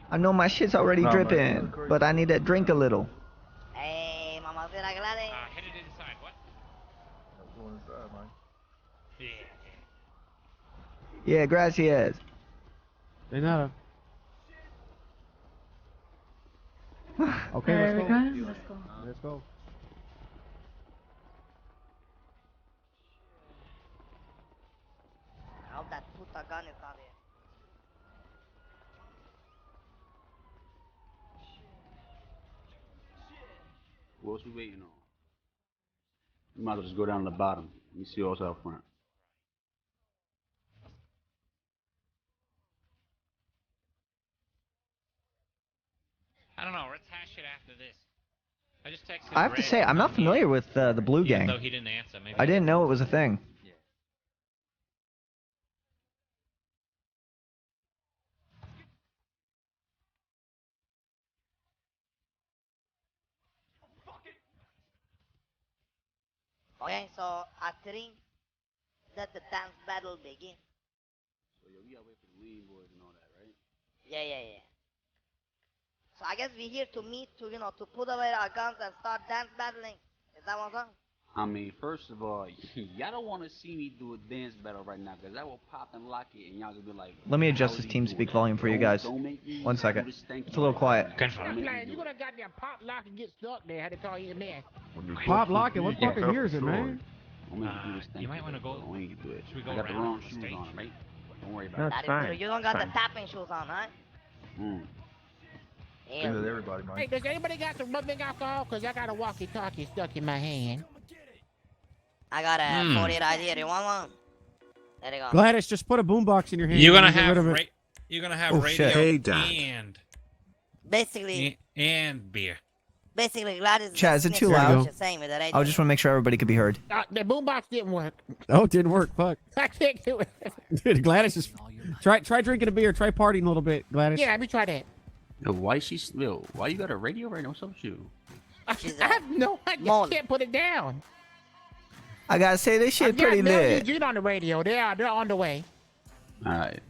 I know my shit's already dripping, but I need to drink a little. Hey, mamacita Gladys. Headed inside. What? Going inside, man. Yeah. Yeah, gracias. De nada. Okay, There let's we go. go. Let's go. Let's go. I hope that puta gun is not here. What else we waiting on? We might as well just go down to the bottom. Let me see what's out front. I don't know. Let's hash it after this. I just texted. I have to Red. say, I'm not familiar with the Blue Even Gang. though he didn't answer, maybe. I didn't know it was a thing. Okay, so at 3, let the dance battle begin. So yo, we gotta wait for the lead boys and all that, right? Yeah. So I guess we're here to meet to, to put away our guns and start dance battling. Is that what I'm saying? I mean, first of all, y'all don't want to see me do a dance battle right now, because I will pop and lock it, and y'all gonna be like, Let me adjust "How this you team doing speak that? volume for you guys. Don't make me 1 second. do this stanky It's a little quiet. Confirm. Like, you gonna goddamn pop lock and get stuck there. Had to call you in there. Pop lock it. What Yeah, fucking year is it, man? Don't make me do this You stanky might wanna stuff, go- bro. I ain't do it. should we go I got the around wrong the shoes stage? on, right? Don't worry about No, it. That is fine. true. You don't got Fine. the tapping shoes on, right? Mm. Yeah. Good at everybody, man. Hey, does anybody got some rubbing alcohol? Cause I got a walkie-talkie stuck in my hand. I got a 40 right here. You want one? There you go. Gladys, just put a boombox in your hand. You're gonna and get rid have of it. you're gonna have Oh, radio shit. Hey, Dad. and beer. Basically, Gladys. Chad, is it too There you loud? go. Just saying with the radio. I just want to make sure everybody could be heard. The boombox didn't work. Oh, it didn't work. Fuck. I can't do it. Dude, Gladys is. Try drinking a beer. Try partying a little bit, Gladys. Yeah, let me try that. Yo, why you got a radio right now? What's up with you? She's I have no idea. Molly. Can't put it down. I gotta say, this shit I've got pretty Mel lit. Eugene on the radio. They're on the way. Alright.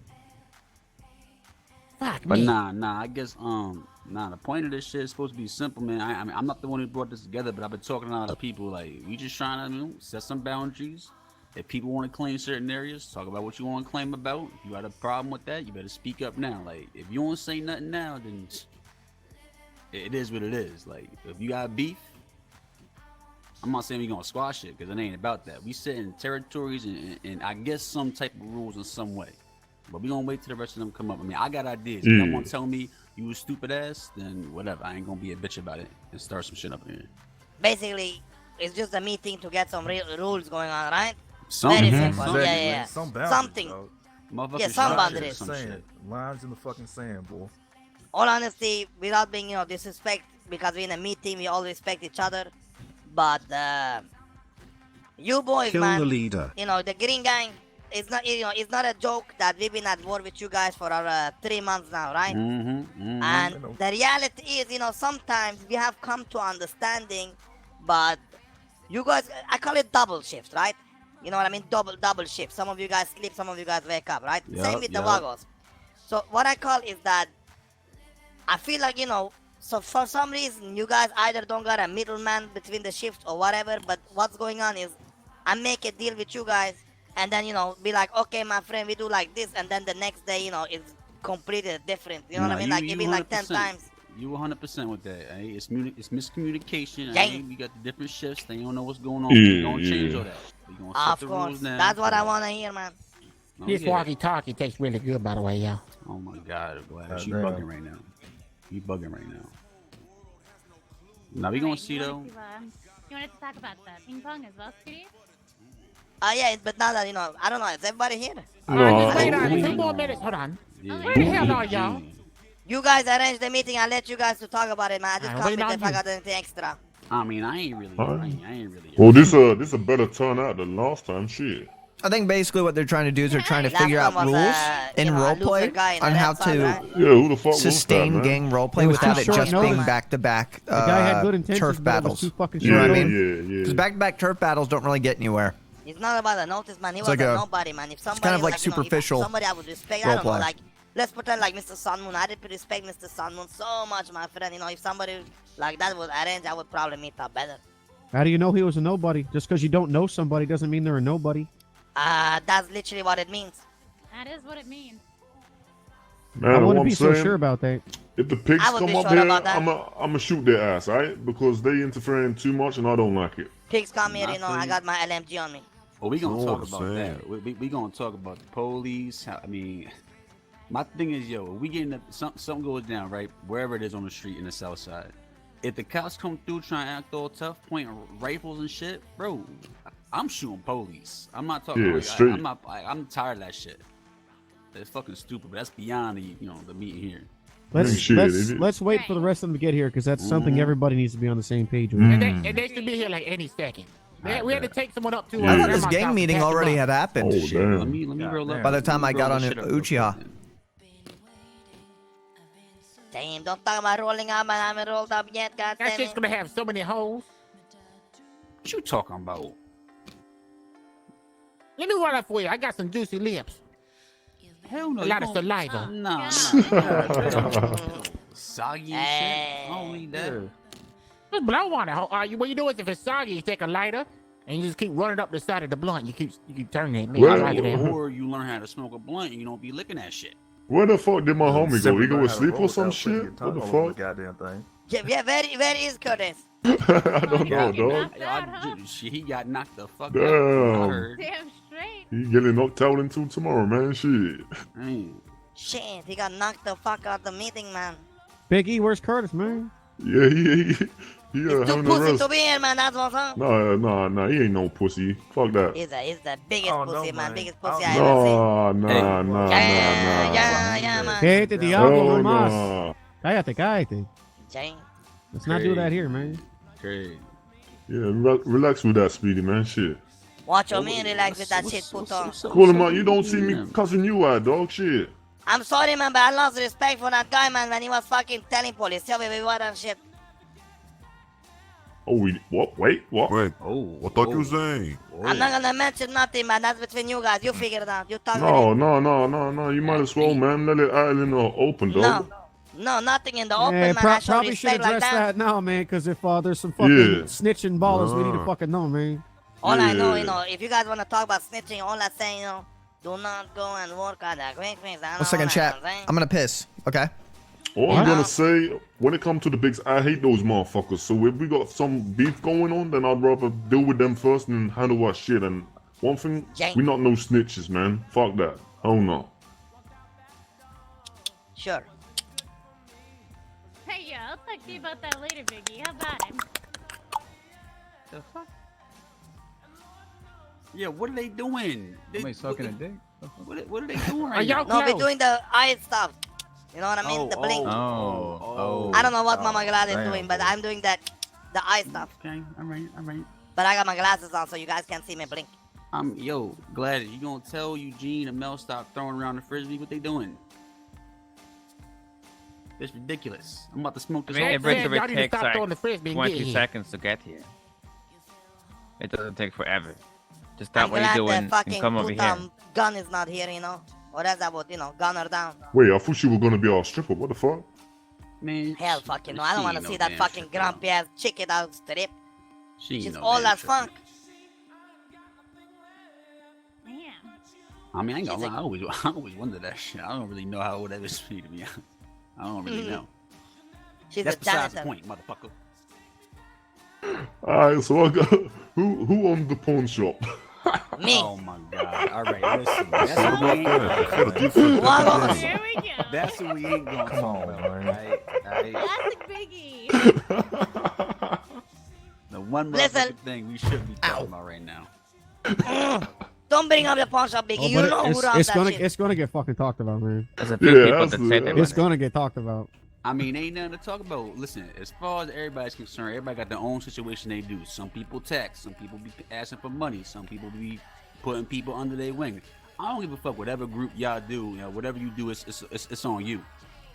Fuck But me. nah, I guess, the point of this shit is supposed to be simple, man. I mean, I'm not the one who brought this together, but I've been talking to a lot of people, like, we just trying to, set some boundaries. If people want to claim certain areas, talk about what you want to claim about. If you got a problem with that, you better speak up now. Like, if you don't say nothing now, then it is what it is. Like, if you got beef, I'm not saying we gonna squash it, because it ain't about that. We sit in territories and I guess some type of rules in some way. But we gonna wait till the rest of them come up. I mean, I got ideas. If y'all want to tell me you a stupid ass, then whatever. I ain't gonna be a bitch about it and start some shit up in here. Basically, it's just a meeting to get some real rules going on, right? Something. Very simple. Exactly, Yeah. man. Some boundaries, Something. dog. Motherfuckers Yeah, some should boundaries. some Sand. shit. Lines in the fucking sand, boy. All honesty, without being, disrespect, because we're in a meeting, we all respect each other. But you boys, Kill man, the leader. the Green Gang, it's not, it's not a joke that we've been at war with you guys for 3 months now, right? Mm-hmm. And I know. the reality is, sometimes we have come to understanding, but you guys, I call it double shift, right? You know what I mean? Double shift. Some of you guys sleep, some of you guys wake up, right? Yup, Same with the yup. Wagos. So what I call is that I feel like, so for some reason you guys either don't got a middleman between the shifts or whatever, but what's going on is I make a deal with you guys and then, be like, okay, my friend, we do like this, and then the next day, it's completely different. You know what I mean? Like, it be like 10 times. You 100% with that. Eh? It's miscommunication. Yeah. Eh? We got the different shifts. They don't know what's going on. We gonna change all that. We gonna set Of the course. rules now. That's what I want to hear, man. Oh, This yeah. walkie-talkie tastes really good, by the way, y'all. Oh my God, Gladys, you Goddamn. bugging right now. You bugging right now. Now we gonna see though. You wanted to talk about the ping pong as well, Steve? Yeah, but now that, I don't know, is everybody here? Just wait on no. 2 more minutes. Hold on. Yeah. Where the hell are y'all? You guys arrange the meeting. I'll let you guys to talk about it, man. I just Alright, come wait with on if I you. got anything extra. I mean, I ain't really. I ain't really. Well, this a better turnout than last time. Shit. I think basically what they're trying to do is they're trying to Last figure out one was, rules in a loser roleplay guy in the on red how side, to right? Yeah, who the fuck was sustain that, man? gang It roleplay was without too it short just being notice. back-to-back The guy had good intentions, turf but it was battles. too fucking You know what I short. mean? Yeah. Because back-to-back turf battles don't really get anywhere. It's not about the notice, man. He It's was like a a- nobody, man. If somebody, kind of like if superficial somebody I would respect, I don't know, roleplay. let's pretend like Mr. Sunmoon. I did respect Mr. Sunmoon so much, my friend. You know, if somebody like that was arranged, I would probably meet up better. How do you know he was a nobody? Just because you don't know somebody doesn't mean they're a nobody. That's literally what it means. That is what it means. Man, I what wouldn't I'm be so saying, sure about that. if the pigs I would come be up sure here, about that. I'ma shoot their ass, alright? Because they interfering too much and I don't like it. Pigs come here, I you know, feel I you. got my LMG on me. Well, we gonna Oh, talk I'm about saying. that. We gonna talk about the police. I mean, my thing is, yo, we getting something goes down, right? Wherever it is on the street in the south side. If the cops come through trying to act all tough, pointing rifles and shit, bro, I'm shooting police. I'm not talking. Yeah, like, straight. I'm tired of that shit. It's fucking stupid, but that's beyond the the meeting here. Let's wait for the rest of them to get here because that's something everybody needs to be on the same page with. And they should be here like any second. We had to take someone up to. Yeah. I thought this grandma's gang house meeting and pass already them had up. happened. Oh, Let damn. me roll up. By the time I got on Uchiha. Damn, don't talk about rolling up, man. I haven't rolled up yet, That goddammit. shit's gonna have so many holes. What you talking about? Let me run up for you. I got some juicy lips. Hell no. A you lot of gon- saliva. Nah. Soggy and shit. I don't need that. But I want to. What you do is if it's soggy, you take a lighter and you just keep running up the side of the blunt. You keep turning it. Well, I like that. Or you learn how to smoke a blunt and you don't be licking that shit. Where the fuck did my homie go? Simply He go learn to how to sleep roll or some without putting your shit? tongue What the all over fuck? Goddamn thing. Yeah, where is Curtis? I don't know, You dog. knocked that, huh? He got knocked the fuck out. Damn. I heard. Damn straight. He getting knocked out until tomorrow, man. Shit. Damn. Shit, he got knocked the fuck out the meeting, man. Big E, where's Curtis, man? Yeah, he He's too having a pussy rest. to be here, man. That's what's up. Nah, he ain't no pussy. Fuck that. He's the biggest Oh, no, pussy, man. man. Biggest Oh, pussy I ever seen. Nah. Yeah, man. Cállate, diablo, Oh, no más. nah. Cállate. Jane. Let's not do that here, man. Great. Yeah, relax with that, Speedy, man. Shit. Watch your man relax with that shit put on. Call him out. You don't see me cussing you out, dog. Shit. I'm sorry, man, but I lost respect for that guy, man, when he was fucking telling police. Tell me what and shit. Oh, what? Wait, what? Wait, Oh, I thought you were saying. I'm not gonna mention nothing, man. That's between you guys. You figure it out. You talk No, with no. You might as well, man. Let it out in the open, him. dog. No, nothing in the open, Yeah, man. I show probably should respect like address that. that now, man, because if there's some fucking Yeah. snitching ballers, we need to Ah. fucking know, man. All I know, Yeah. if you guys wanna talk about snitching, all I'm saying, do not go and work on that quick things. One second, chat. I'm gonna piss. Okay. All I'm What? gonna say, when it comes to the bigs, I hate those motherfuckers. So if we got some beef going on, then I'd rather deal with them first and handle our shit. And one thing, we not no snitches, man. Fuck that. Oh no. Sure. Hey, yeah, I'll talk to you about that later, Biggie. How about it? The fuck? Yeah, what are they doing? Somebody sucking a dick? What are they doing Are right y'all now? No, we're doing the eye stuff. You know what I mean? The blink. Oh. I don't know what Mama Glad is Damn. doing, but I'm doing the eye stuff. Okay, all right. But I got my glasses on, so you guys can't see me blink. Yo, Gladys, you gonna tell Eugene and Mel stop throwing around the frisbee? What they doing? It's ridiculous. I'm about to smoke this I mean, whole it brings thing. over y'all need to takes stop like throwing the frisbee and get 20 here. seconds to get here. It doesn't take forever. Just I'm stop what you're glad doing the and fucking come over here. gun is not here, Or else I would, gun her down. Wait, I thought you were gonna be our stripper. What the fuck? Man, Hell fucking no. I don't she want to ain't see no that damn fucking stripper. grumpy ass chicken out strip. She ain't She's no all damn as stripper. funk. Damn. I mean, I ain't gonna She's lie. I always wonder that shit. I don't really know how old that is to be, to be honest. I don't really know. She's That's a besides the janitor. point, motherfucker. Alright, so I got who owns the pawn shop? Me. Oh my god. All right, listen. That's What what we about ain't. that? What a different Wow. Here we go. That's what we ain't gonna Come talk on, about, man. right? Classic Biggie. The one Listen. motherfucking thing we should be talking about right now. Don't bring up the pawn shop, Biggie. Oh, You but know who it's runs that gonna shit. it's gonna get fucking talked about, man. There's a few Yeah, people that absolutely. say that. It's gonna get talked about. I mean, ain't nothing to talk about. Listen, as far as everybody's concerned, everybody got their own situation they do. Some people text, some people be asking for money, some people be putting people under their wing. I don't give a fuck whatever group y'all do, whatever you do, it's on you.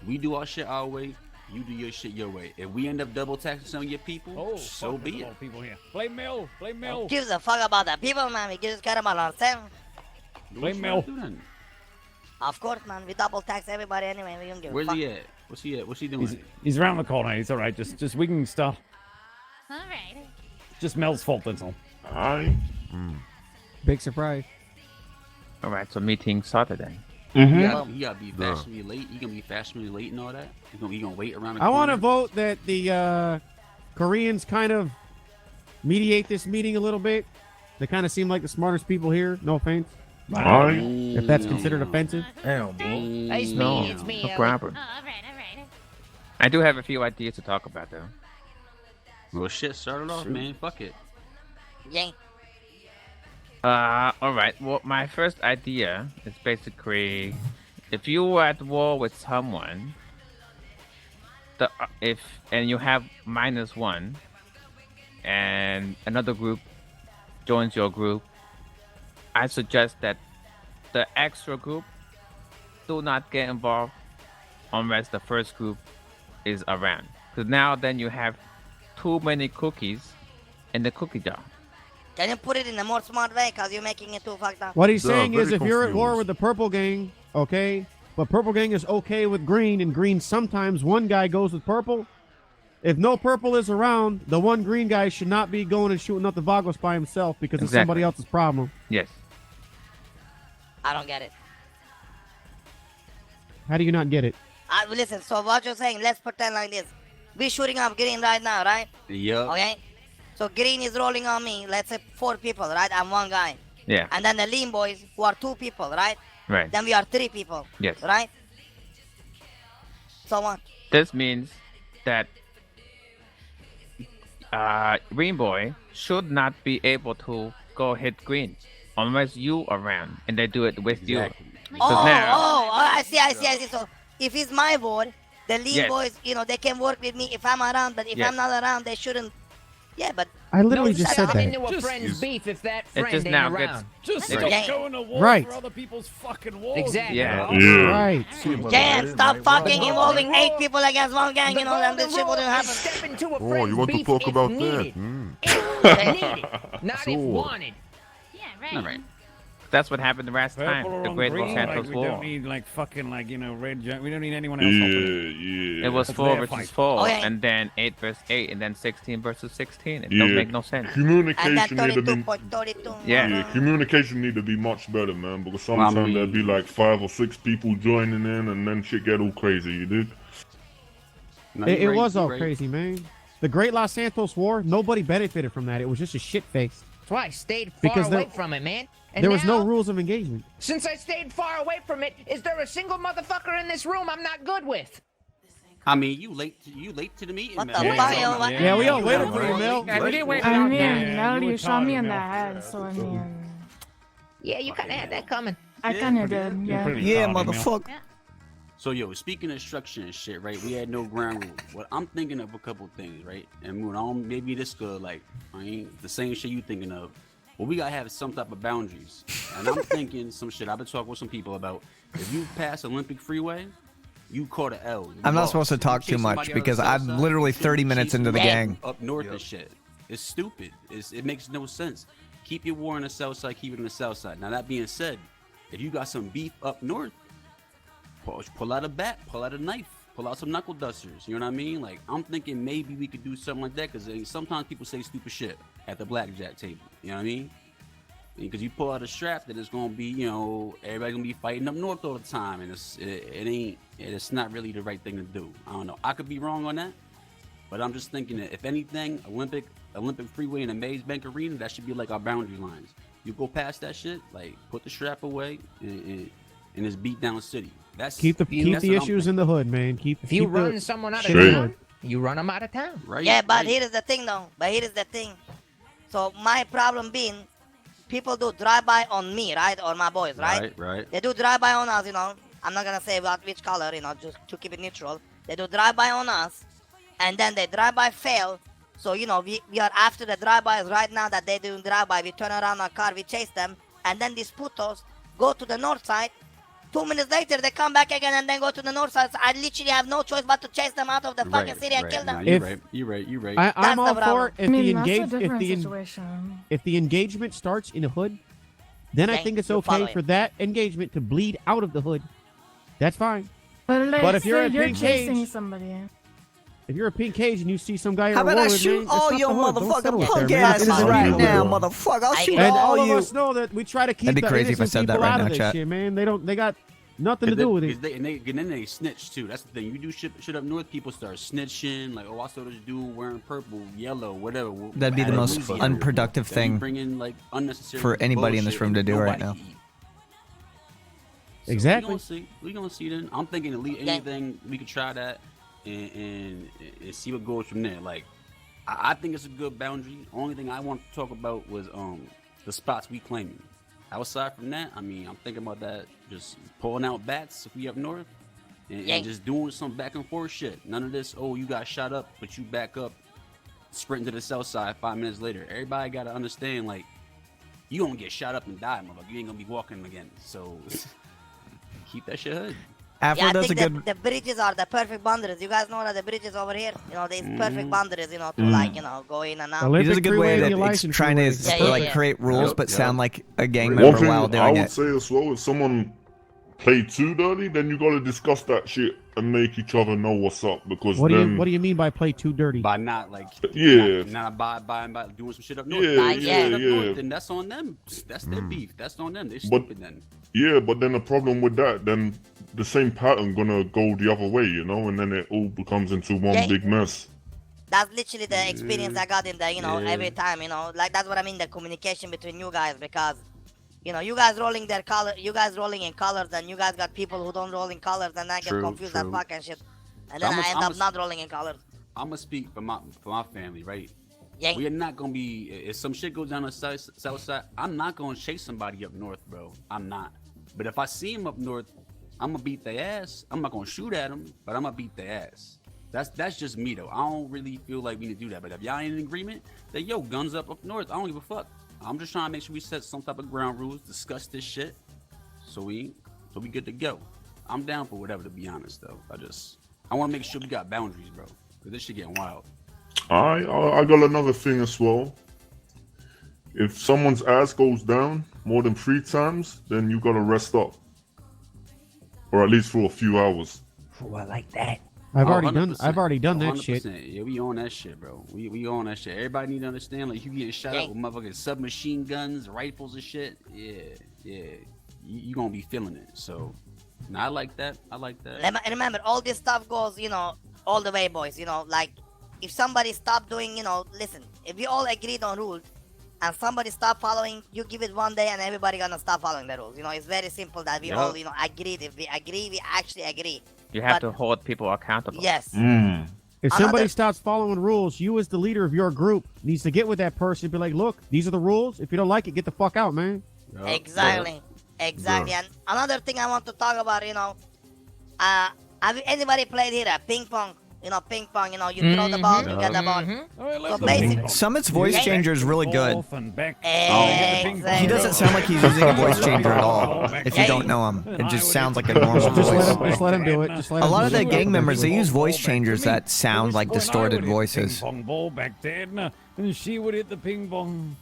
We do our shit our way, you do your shit your way. If we end up double taxing some of your people, so be it. People here. Play Mill. Play Mill. Gives a fuck about the people, man. We just care about ourselves. Do what you gotta do then. Of course, man. We double tax everybody anyway. We don't give a Where's fuck. he at? What's he at? What's he doing? He's around the corner. He's all right. Just winging stuff. All right. Just Mel's fault, that's all. Aye. Big surprise. All right, so meeting Saturday. Mm-hmm. He gotta be fashionably late. He gonna be fashionably late and all that. He gonna wait around the I want to corner. vote that the Koreans kind of mediate this meeting a little bit. They kind of seem like the smartest people here. No offense. Aye. If that's considered offensive. Damn, boy. Hey, it's No, me. It's me. no problem. Oh, all right, all right. I do have a few ideas to talk about, though. Well, shit, start it off, man. Fuck it. Yeah. All right. Well, my first idea is basically, if you were at war with someone, and you have -1, and another group joins your group, I suggest that the extra group do not get involved unless the first group is around. Because now then you have too many cookies in the cookie jar. Can you put it in a more smart way? Because you're making it too fucked up. What he's Yeah, saying is, very if you're at war confused. with the purple gang, okay, but purple gang is okay with green, and green sometimes one guy goes with purple. If no purple is around, the one green guy should not be going and shooting up the Vagos by himself because it's somebody else's problem. Yes. I don't get it. How do you not get it? Listen, so what you're saying, let's pretend like this. We're shooting up green right now, right? Yup. Okay? So green is rolling on me, let's say 4 people, right? I'm 1 guy. Yeah. And then the lean boys, who are 2 people, right? Right. Then we are 3 people. Yes. Right? So what? This means that Green Boy should not be able to go hit green unless you around and they do it with you. Exactly. Oh, now- I see. So if it's my board, the lean Yes. boys, they can work with me if I'm around, but if Yes. I'm not around, they shouldn't. Yeah, but I literally just said that. into a friend's beef if that friend just ain't now around. Just Right. stop going to war Right. for other people's fucking wars. Exactly. Yeah. Yeah. Right. Damn, stop fucking involving 8 people against 1 gang, then this shit wouldn't happen. Step into a Oh, friend's you want to beef talk if about needed. that? If needed, not if Sure. wanted. Yeah, right. All right. That's what happened the last time. Purple The on Great Los green, Santos like, we War. don't need fucking red giant. We don't need anyone else. helping us. Yeah. It was That's 4 their versus fight. 4, Okay. and then 8 versus 8, and then 16 versus 16. It Yeah. don't make no sense. And Communication then need to be. 32.32. Yeah. Yeah, communication need to be much better, man. Because Well, I sometimes mean- there'd be like 5 or 6 people joining in, and then shit get all crazy. You dig? No, It, you're it right, was you're all right. crazy, man. The Great Los Santos War, nobody benefited from that. It was just a shit face. That's why I stayed far Because away there- from it, man. And There was no now, rules of engagement. Since I stayed far away from it, is there a single motherfucker in this room I'm not good with? I mean, you late to the meeting, What man. the Yeah, fuck, yeah, yo? What? Yeah, we all Yeah, waited yeah, for you, yeah. Mel. Yeah, we did wait I for mean, you. you were shot me in talking, the Mel. head, so I mean, Yeah, you kind of had that coming. I kind of did, yeah. Pretty Yeah, tardy, Mel. motherfucker. So, yo, speaking of structure and shit, right? We had no ground rules. Well, I'm thinking of a couple things, right? And when maybe this could, I ain't the same shit you thinking of. Well, we gotta have some type of boundaries. And I'm thinking some shit. I've been talking with some people about if you pass Olympic Freeway, you caught an L. You I'm not lost. supposed to You talk chase too much somebody out of because the I'm south side, literally you 30 minutes chase into the them gang. up north and shit. It's stupid. It makes no sense. Keep your war on the south side. Keep it on the south side. Now that being said, if you got some beef up north, pull out a bat, pull out a knife, pull out some knuckle dusters. You know what I mean? Like, I'm thinking maybe we could do something like that because sometimes people say stupid shit at the blackjack table. You know what I mean? Because you pull out a strap, that it's gonna be, everybody's gonna be fighting up north all the time, and it's not really the right thing to do. I don't know. I could be wrong on that, but I'm just thinking that if anything, Olympic Freeway and the Maze Bank Arena, that should be like our boundary lines. You go past that shit, like put the strap away and just beat down the city. That's Keep the that's what I'm issues in the hood, man. If you keep the run someone out of shit in the town, hood. you run them out of town. right. Yeah, but right. here is the thing, though. So my problem being, people do drive-by on me, right? Or my boys, right? Right. They do drive-by on us, I'm not gonna say which color, just to keep it neutral. They do drive-by on us, and then they drive-by fail. So, we are after the drive-bys right now that they do drive-by. We turn around our car, we chase them, and then these putos go to the north side. 2 minutes later, they come back again and then go to the north side. So I literally have no choice but to chase them out of the fucking city and kill them. Nah, If- you're right. I'm That's all the for problem. if I mean, the that's a engage different if the situation. if the engagement starts in a hood, then I Okay, think it's you're okay following. for that engagement to bleed out of the hood. That's fine. But, But if you're say in you're pink chasing cage- somebody. If you're a pink cage and you see some guy, How you're about I a woman, shoot man, it's all not your the hood. Don't settle motherfucking with punk there, man. asses That's right fine. now, Yeah. motherfucker? I'll I shoot agree. And all all you. of us know that we try to keep That'd be the crazy if I innocent said that people right out now, of this chat. shit, man. They got nothing to do with it. And then they snitch too. That's the thing. You do shit up north, people start snitching. Like, oh, I saw this dude wearing purple, yellow, whatever. That'd be the At a most movie. unproductive Then you thing bring in, like, unnecessary for anybody in this bullshit room to and do right nobody now. can eat. So Exactly. We gonna see then. I'm thinking at least anything we could try that and see what goes from there. Like, I think it's a good boundary. Only thing I want to talk about was the spots we claiming. Outside from that, I mean, I'm thinking about that, just pulling out bats if we up north and just doing some back and forth shit. None of this, oh, you got shot up, but you back up, sprinting to the south side 5 minutes later. Everybody got to understand, like, you gonna get shot up and die, motherfucker. You ain't gonna be walking again. So keep that shit hood. Afro Yeah, I does a think good. the bridges are the perfect boundaries. You guys know that the bridges over here, you know, there's perfect boundaries, you know, to like, you know, go in and out. Olympic He does a good freeway way and that the it's license trying to freeway. Yeah, like yeah. create rules, Yep, but yep. sound like a gang One member thing while I doing would it. say as well, if someone play too dirty, then you gotta discuss that shit and make each other know what's up. Because What do then, you mean by play too dirty? By not like Yeah. not by doing some shit up north. Yeah, Doing some yeah, shit up yeah. north, then that's on them. That's their beef. That's on them. They're But- stupid then. yeah, but then the problem with that, then the same pattern gonna go the other way, you know, and then it all becomes into one Yeah. big mess. That's literally the experience I got in the, you know, Yeah. every time, you know, like that's what I mean, the communication between you guys, because, you know, you guys rolling their color, you guys rolling in colors, and you guys got people who don't roll in colors, and I get True, confused true. and fucking shit, and then I'm a- I end I'm up a- not rolling in colors. I'm gonna speak for my family, right? Yeah. We are not gonna be if some shit goes down the south side. I'm not gonna chase somebody up north, bro. I'm not. But if I see him up north, I'm gonna beat their ass. I'm not gonna shoot at them, but I'm gonna beat their ass. That's just me though. I don't really feel like we need to do that. But if y'all ain't in agreement, then yo, guns up north. I don't give a fuck. I'm just trying to make sure we set some type of ground rules, discuss this shit, so we good to go. I'm down for whatever, to be honest though. I want to make sure we got boundaries, bro, because this shit getting wild. I got another thing as well. If someone's ass goes down more than 3 times, then you gotta rest up, or at least for a few hours. I've Oh, already done 100%. that shit. 100%. Yeah, we on that shit, bro. We on that shit. Everybody need to understand, like, you getting shot up with motherfucking submachine guns, rifles and shit. Yeah. You gonna be feeling it. So, I like that. Remember, all this stuff goes, you know, all the way, boys. You know, like, if somebody stop doing, you know, listen, if we all agreed on rules, and somebody stop following, you give it one day and everybody gonna stop following the rules. You know, it's very simple that we Yeah. all, you know, agreed. If we agree, we actually agree. You have But- to hold people accountable. Yes. If somebody Another- stops following rules, you as the leader of your group needs to get with that person and be like, look, these are the rules. If you don't like it, get the fuck out, man. Exactly. And another thing I want to talk about, you know, have anybody played here ping pong? You know, ping pong, you know, you throw the ball, you get the ball. So basically, Summit's voice Yeah. changer is really good. Off and back. Exactly. He doesn't sound like he's using a voice changer at all. If you don't know him, it just sounds like a normal Just voice. let him do it. Just let A him lot do of the it. gang members, they use voice changers that sound like distorted voices. Ping pong ball back then, and she would hit the ping pong.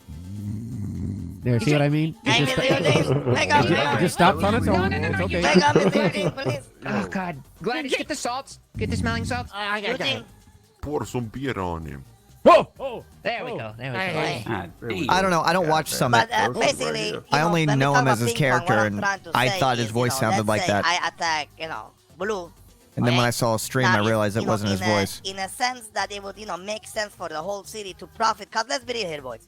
There, see what I mean? Hey, It Mr. Eugene, make up, it just stops on its own. It's okay. make up, Mr. Eugene, please. Oh God, Gladys, get the salts. Get the smelling salts. I got Eugene, it. Pour some beer on him. Oh, There we go. There we go. Hey. I don't know. I don't watch Summit. But basically, you I know, only when we know talk him as about his ping pong, what character, I'm and trying to I say thought his is, voice you know, sounded like let's say that. I attack, you know, Blue. And then when okay? I saw a stream, Now, I realized it you know, wasn't his in a- voice. In a sense that it would, you know, make sense for the whole city to profit. Cause let's be real here, boys.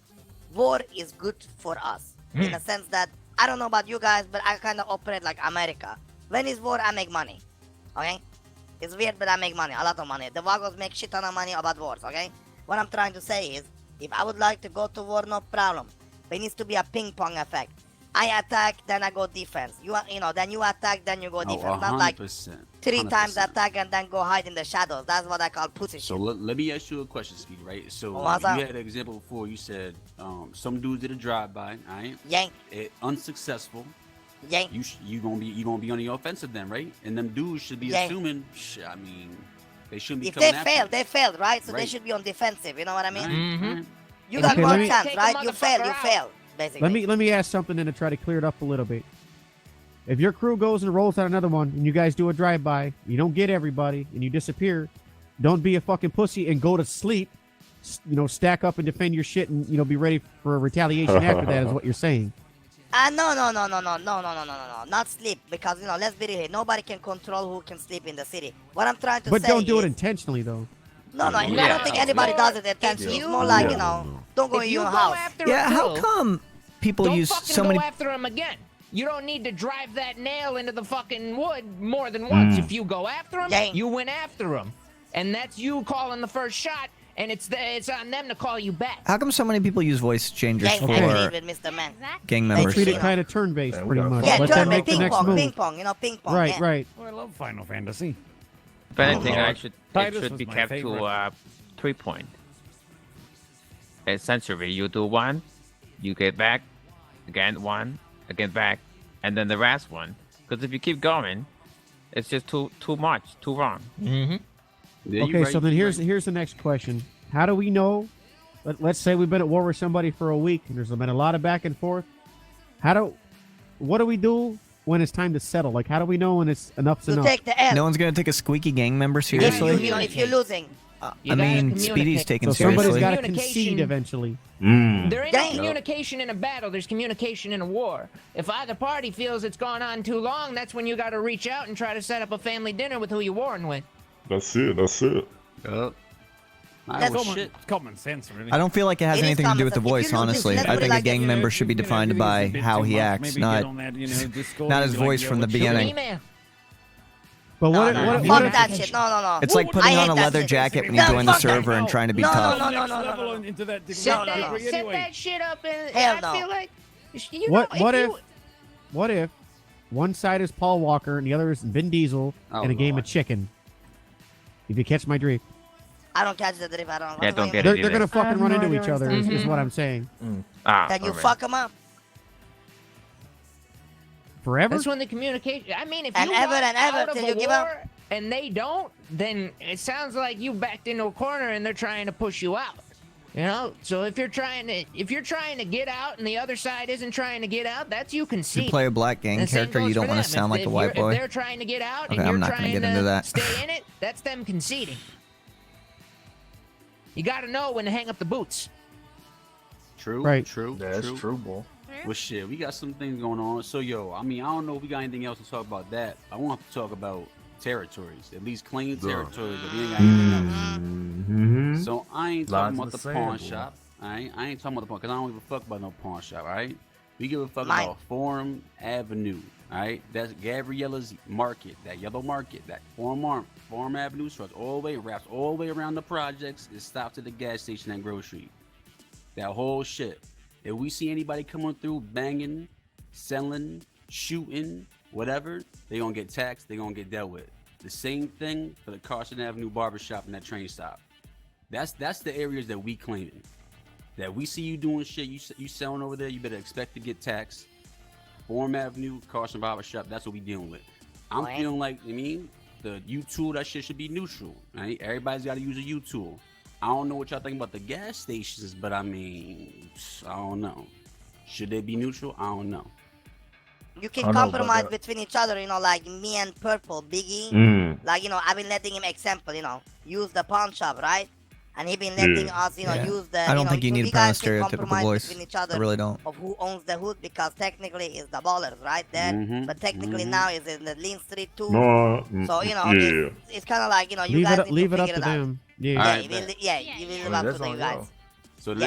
War is good for us. In a sense that, I don't know about you guys, but I kind of operate like America. When it's war, I make money. Okay? It's weird, but I make money. A lot of money. The Vagos make shit ton of money about wars, okay? What I'm trying to say is, if I would like to go to war, no problem. There needs to be a ping pong effect. I attack, then I go defense. You know, then you attack, then you go defense. Not like 100%. 3 times 100%. attack and then go hide in the shadows. That's what I call pussy So shit. let me ask you a question, Speedy, right? So What's you up? had an example before. You said some dudes did a drive-by, right? Yank, It unsuccessful. yank. You gonna be on the offensive then, right? And them dudes should be Yeah. assuming. I mean, they shouldn't be If coming they after fail, you. they failed, right? So they Right. should be on defensive. You know what I mean? Right, right. You got Okay, one let me- chance, Take the right? You fail, you motherfucker fail. basically. Let me ask something then to try to clear it up a little bit. If your crew goes and rolls out another one, and you guys do a drive-by, you don't get everybody, and you disappear, don't be a fucking pussy and go to sleep. Stack up and defend your shit, and be ready for a retaliation after that. Is what you're saying? No, not sleep, because let's be real here. Nobody can control who can sleep in the city. What I'm trying to say But don't do it is- intentionally, though. No, I don't think anybody does it intentionally. It's more like don't go in your house. Yeah, how come people Don't use fucking so go many? after him again. You don't need to drive that nail into the fucking wood more than once. If you go after him, you went after him, and that's you calling the first shot. And it's on them to call you back. How come so many people use voice changers Gang, for I believe in Mr. Man. gang They members? treat it kind of turn-based, Yeah, we pretty got much. Yeah, Let them turn make the ping next pong, move. ping pong, ping pong. Right, yeah. right. Oh, I love Final Fantasy. If anything, Lord. it should Titus was be my kept favorite. to 3 point. Essentially, you do one, you get back, again one, again back, and then the last one. Because if you keep going, it's just too much, too wrong. Yeah, you're Okay, right, so then you're here's the next question. How do we know? Let's say we've been at war with somebody for a week, and there's been a lot of back and forth. What do we do when it's time to settle? Like, how do we know when it's enough's To enough? take the L. No one's gonna take a squeaky gang member If seriously. if you're losing. I mean, Speedy's taken So somebody's seriously. got to Communication. concede eventually. There ain't no Gang. communication in a battle. There's communication in a war. If either party feels it's gone on too long, that's when you got to reach out and try to set up a family dinner with who you're warring with. That's it. That's it. Yup. That's well, Common, shit. it's common sense, really. I don't feel like it has It is anything to do with the common sense. voice. If you lose this, Honestly, let's I put it think a like gang this. member should be defined by how he acts, not not his voice from the beginning. Email. But what? No, what, fuck what if- that shit. No. It's like putting I on hate a that leather shit. jacket when No, you join the fuck that. server and trying to be No, tough. no. Into that Set, no, no. set that shit up, and Hell I no. feel like you know, What if one side is Paul Walker and the other is Vin Diesel Oh, in a game Lord. of chicken? If you catch my drift, I don't catch the drift. I don't. Yeah, what's don't going get on? it. they're gonna I fucking have run no into idea each what's other. Is what I'm saying. Can you fuck them up? Forever. That's when the communication. I mean, if And you ever want and ever out of till a you give up. war and they don't, then it sounds like you backed into a corner and they're trying to push you out. You know, so if you're trying to get out and the other side isn't trying to get out, that's you If you concede. play a black gang And same character, goes you don't for want to them. sound like If a white If boy. they're trying to get out Okay, and you're I'm not gonna trying get into to that. stay in it, that's them conceding. You got to know when to hang up the boots. True. Right. True. That's true, boy. Well, shit, we got some things going on. So, yo, I mean, I don't know if we got anything else to talk about that. I want to talk about territories, at least claim territories, but we ain't got anything else. Mm-hmm. So, I ain't Lines talking in about the the pawn sand, boy. shop. I ain't talking about the pawn, because I don't give a fuck about no pawn shop, all right? We give a fuck Mine. about Forum Avenue, all right? That's Gabriella's Market, that yellow market, that Forum Avenue starts all the way, wraps all the way around the projects, it stops at the gas station at Grove Street. That whole shit. If we see anybody coming through banging, selling, shooting, whatever, they gonna get taxed, they gonna get dealt with. The same thing for the Carson Avenue barbershop and that train stop. That's the areas that we claiming. That we see you doing shit, you selling over there, you better expect to get taxed. Forum Avenue, Carson barbershop, that's what we dealing with. I'm Right. feeling like, the U-tool, that shit should be neutral. Right? Everybody's got to use a U-tool. I don't know what y'all think about the gas stations, but I don't know. Should they be neutral? I don't know. You can I know, but, compromise between each other, like me and Purple, Biggie. Mm. Like, I've been letting him example, use the pawn shop, right? And he been letting us, Yeah. use the. I don't think you so need we to put on a guys can stereotypical compromise voice. between each other I really don't. of who owns the hood, because technically it's the ballers, right there. Mhm, But technically mhm. now it's in the Lean Street too. No. So yeah. it's kind of like you leave guys it need leave to it up figure to it out. them. Yeah. Yeah, Alright, you will, bet. yeah, you will I live mean, up that's to on you y'all. guys. So Yeah.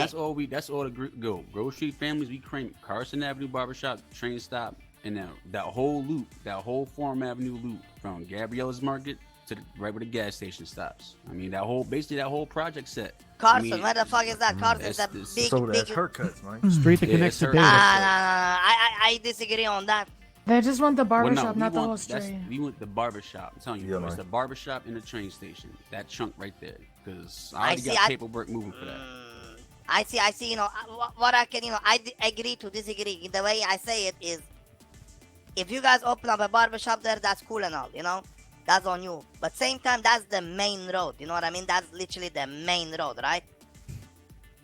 that's all the go. Grove Street families, we claim Carson Avenue barbershop, train stop, and that whole loop, that whole Forum Avenue loop from Gabriella's Market to right where the gas station stops. I mean, basically that whole project set. Carson, where the fuck is that? Carson is a that's- big, So that's big. haircuts, man. Street that Yeah, connects it's to her- Davis. I disagree on that. They just want the Well, barbershop, we not the want- whole that's- street. We want the barbershop. I'm telling you, Yeah, bro, it's man. the barbershop and the train station. That chunk right there. Because I I already see, got I- paperwork moving for that. I see, what I can, I agree to disagree. The way I say it is, if you guys open up a barbershop there, that's cool and all, that's on you. But same time, that's the main road, you know what I mean? That's literally the main road, right?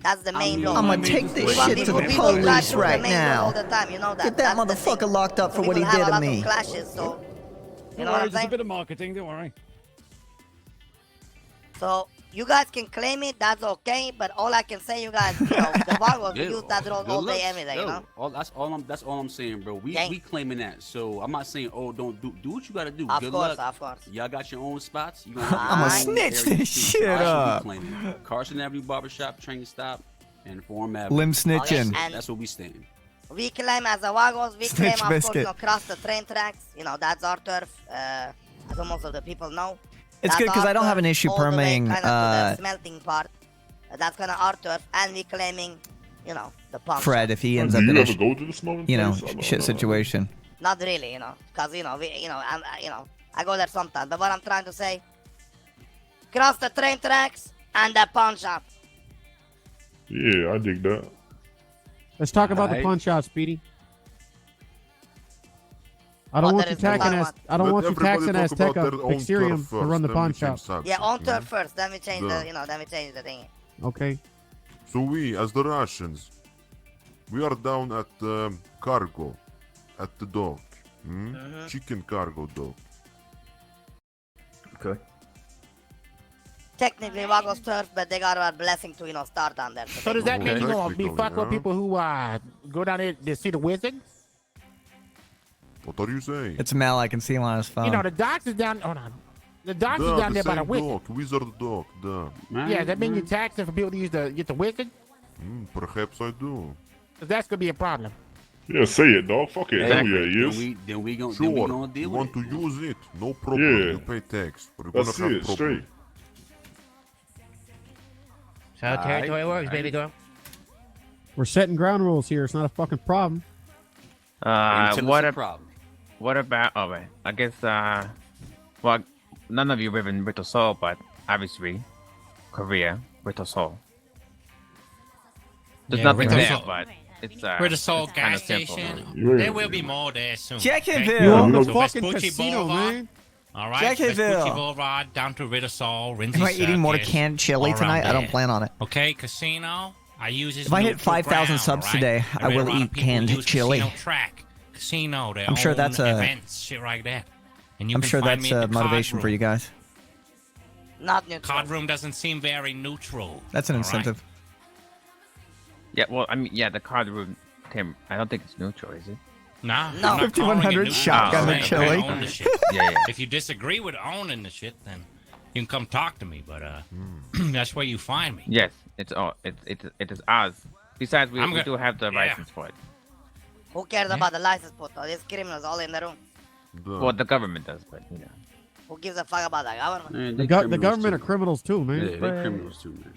That's the main law. I'ma take this We want shit to people- the people clash police with the right main law now. all the time, you know that. Get that That's the thing. motherfucker locked up for So what he people did have a to lot me. of clashes, so you Don't know what worry, I'm it's a saying? bit of marketing, don't worry. So you guys can claim it, that's okay. But all I can say, you guys, you know, the Vagos Yeah, use that road good all day, looks. every day, you Yo, know. That's all I'm saying, bro. We Gang. claiming that. So I'm not saying, oh, don't do what you gotta do. Of Good course, luck. of course. Y'all got your own spots. You I'ma snitch this shit up. Carson Avenue Barbershop, train stop, and Forum Avenue. Limb snitching. And That's what we stand. we claim as a Vagos, we Snitch claim, of course, you biscuit. know, cross the train tracks. You know, that's our turf. As most of the people know. It's good because I don't have an issue permitting. Kind of to the smelting part. That's kind of our turf, and we claiming, you know, the pump. Fred if he ends Do up you in a ever go to the smelling you know place? I don't shit know. situation. Not really, you know, because you know, I go there sometimes. But what I'm trying to say, cross the train tracks and the pawn shop. Yeah, I dig that. Let's talk about the Alright. pawn shop, Speedy. I don't What want there you is no taxing pawn as shop. I don't Let want you everybody taxing talk about Azteca their own Pixirium turf to run the first, pawn then we can shop. subject, Yeah, on yeah? turf first. Then we change Yeah. the, you know, then we change the thing. Okay. So we, as the Russians, we are down at cargo, at the dock. Chicken cargo dock. Okay. Technically, Vagos turf, but they got our blessing to, you know, start on there. So does that mean you gonna be Technically, fuck with yeah. people who go down there to see the wizard? What are you saying? It's Mel. I can see him on his phone. You know the docks is down. Hold on. The docks is Duh, down there by the same wizard. dock, wizard dock, duh. Yeah, that mean you taxing for people to use get the wizard? Perhaps I do. 'Cause that's gonna be a problem. Yeah, say it, dog. Fuck it. Hell yeah, yes. Then we gonna Sure, deal you with want it. to use it? No problem. Yeah. You pay tax. We're That's gonna have it, problem. straight. That's how territory works, baby girl. We're setting ground rules here. It's not a fucking problem. Until What it's a a problem. What about? Oh wait, I guess. Well, none of you live in Bristol Soul, but obviously, Korea, Bristol Soul. There's Yeah, nothing Bristol there, Soul. but it's We're the Seoul it's kinda gas simple. station. There will be more there soon. Jacksonville. You own the So fucking Vespucci casino, Boulevard. man. All right, Jacksonville. Vespucci Boulevard down to Rittersall, Rinsey Am I eating more Circus, canned chili all tonight? around I don't there. plan on it. Okay, casino. I use this If I hit neutral 5,000 ground, subs right? today, I There will are a lot of eat people canned who use chili. Casino track, casino. They I'm sure own that's a- events, shit like that. And you I'm can sure find that's me at the card motivation for room. you guys. Not neutral. Card room doesn't seem very neutral. That's an all right? incentive. Yeah, well, I mean, yeah, the card room, Tim. I don't think it's neutral, is it? Nah, No. I'm not calling it 5100 neutral. shotgun I'm and saying I chili. own the shit. Yeah, yeah. If you disagree with owning the shit, then you can come talk to me. But that's where you find me. Yes, it's all. It is ours. Besides, we I'm we go- do have the yeah. license for it. Who cares about the license plate? These criminals all in the room. Duh. Well, the government does, but you know. Who gives a fuck about the government? Man, The, they the criminals government too. are criminals too, man. Yeah, they criminals too, man.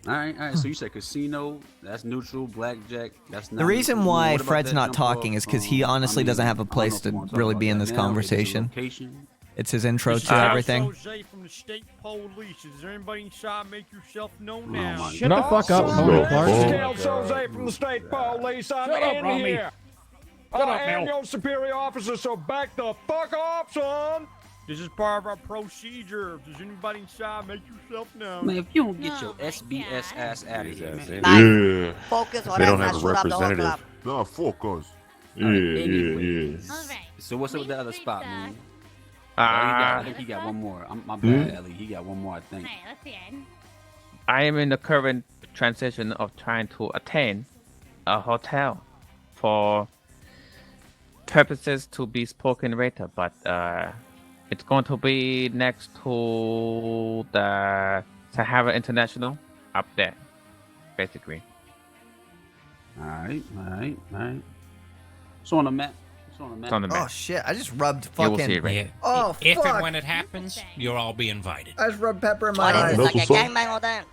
All right. So you said casino, that's neutral. Blackjack, that's not. The reason neutral. why What about Fred's that not jump talking off? is because he honestly doesn't have a place to really be in this conversation. It's his intro to everything. Jose from the state police. Is there anybody inside? Make yourself known now. my Shut the fuck up, Tony Clark. Jose from the state police. I'm Shut up, in Romy. here. Shut up, I am Mel. your superior officer, so back the fuck off, son. This is part of our procedure. If there's anybody inside, make yourself known. Man, if you don't get your Oh my SBS God. ass out of here, man. Nice. Yeah. Focus or They else don't I have a shoot up the whole representative. club. Nah, focus. Yeah, yeah. All right. So what's up with the other Street spot, Dock. man? I Uh, think he got one more. My bad, Ellie. He got one more, I think. All right, let's hear it. I am in the current transition of trying to attain a hotel for purposes to be spoken later, but it's going to be next to the Sahara International up there, basically. All right. It's on the map. It's on the map. It's on the Oh map. shit! I just rubbed You will see fucking. it right Yeah. there. Oh If and fuck! when it happens, you'll all be invited. I just rubbed pepper in my What is eyes. this, That's like a what's up. gangbang or that?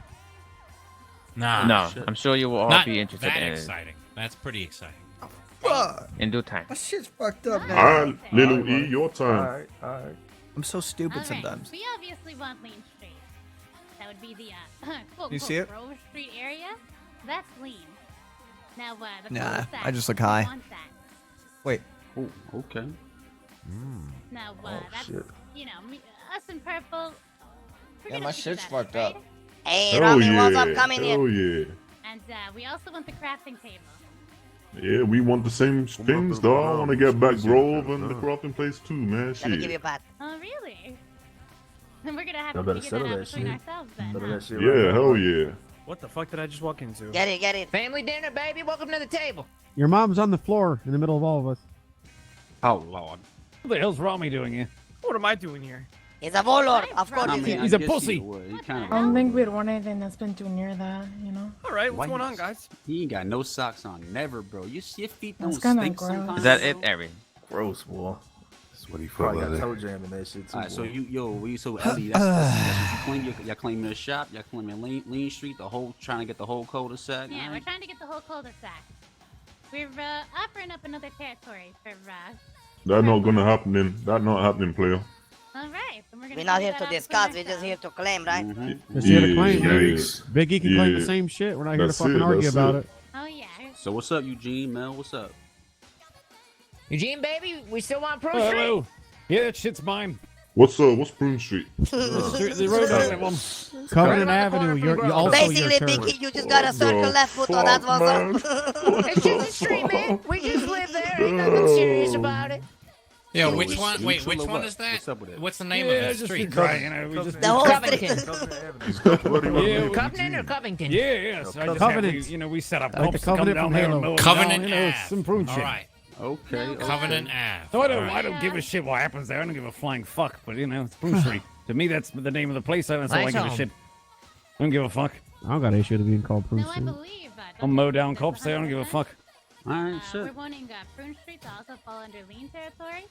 Nah, No, I'm sure you will all not be interested that in it exciting. That's pretty exciting. Fuck! in due time. My shit's fucked up now. All right, little E, your turn. Alright, alright. I'm so stupid All right, sometimes. we obviously want Lean Street. That would be the quote You unquote see it? Grove Street area. That's Lean. Now, the Nah, cul-de-sac, I just look we high. want that. Wait. Oh, okay. Now, Oh, that's shit. us in purple. we're Yeah, gonna my figure shit's that out, fucked up. right? Hey, Hell Rami, yeah. what's up? Coming Hell here. yeah. And we also want the crafting table. Yeah, we want the same things, dog. I want to get back Grove and the crafting place too, man. Let me give you a Shit. pat. Oh, really? Then we're gonna have Y'all to better figure that settle out that between shit. ourselves then. Settle huh? that shit Yeah, right hell now. yeah. What the fuck did I just walk into? Get it, get it. Family dinner, baby. Welcome to the table. Your mom's on the floor in the middle of all of us. Oh lord. What the hell's Rami doing here? What am I doing here? He's a warlord, of course. I mean, He's I a guess pussy. he would. He kind I don't think we'd want anything that's been too near that, you know? All right, what's Why going you- on, guys? He ain't got no socks on. Never, bro. Your feet don't That's kinda stink gross. sometimes. Is that bro? it, Ari? Gross, boy. That's what he felt Probably got like. toe jam in that shit too. All right, so boy. so Ellie, that's what you claim. Y'all claiming the shop. Y'all claiming Lean Street. Trying to get the whole cul-de-sac. Yeah, all we're right? trying to get the whole cul-de-sac. We're offering up another territory for. That not gonna happen. That not happening, player. All right, then we're gonna. We're not figure here that to out discuss, between we're just ourselves. here to claim, right? Mm-hmm. Just here to claim. Yikes. Big E can claim the Yeah. same shit. We're not here That's to fucking it, argue that's about it. it. Oh yeah. So what's up, Eugene? Mel, what's up? Eugene, baby, we still want Pro Oh, Street. hello. Yeah, that shit's mine. What's Prune Street? The road on that one. Covenant Right around the Avenue. corner You're from also Basically, your Big territory. E, you just got a circle left foot, oh, that's what's up. It's just a street, man. We just live there. Ain't nothing serious about it. Yeah, So which it's one? Wait, neutral which or one what? is that? What's up with it? What's the name Yeah, of that just street? try, you know, we just The whole Covington. Yeah, Covenant or Covington? Yeah, yeah. So I just Covenant. have to, you know, we set up Like the cops to come Covenant down from there Halo. and mow it Covenant down, you know, Ave. it's some prune All shit. right. Okay. Covenant Ave. So I don't, All right. I don't give a shit what happens there. I don't give a flying fuck. But you know, it's Prune Street. To me, that's the name of the place. That's all I Nice give a home. shit. I don't give a fuck. I don't got an issue to being called Prune No, I Street. believe. I'll mow down cops there. I don't give a fuck. All right, We're shit. wanting Prune Street to also fall under Lean territory.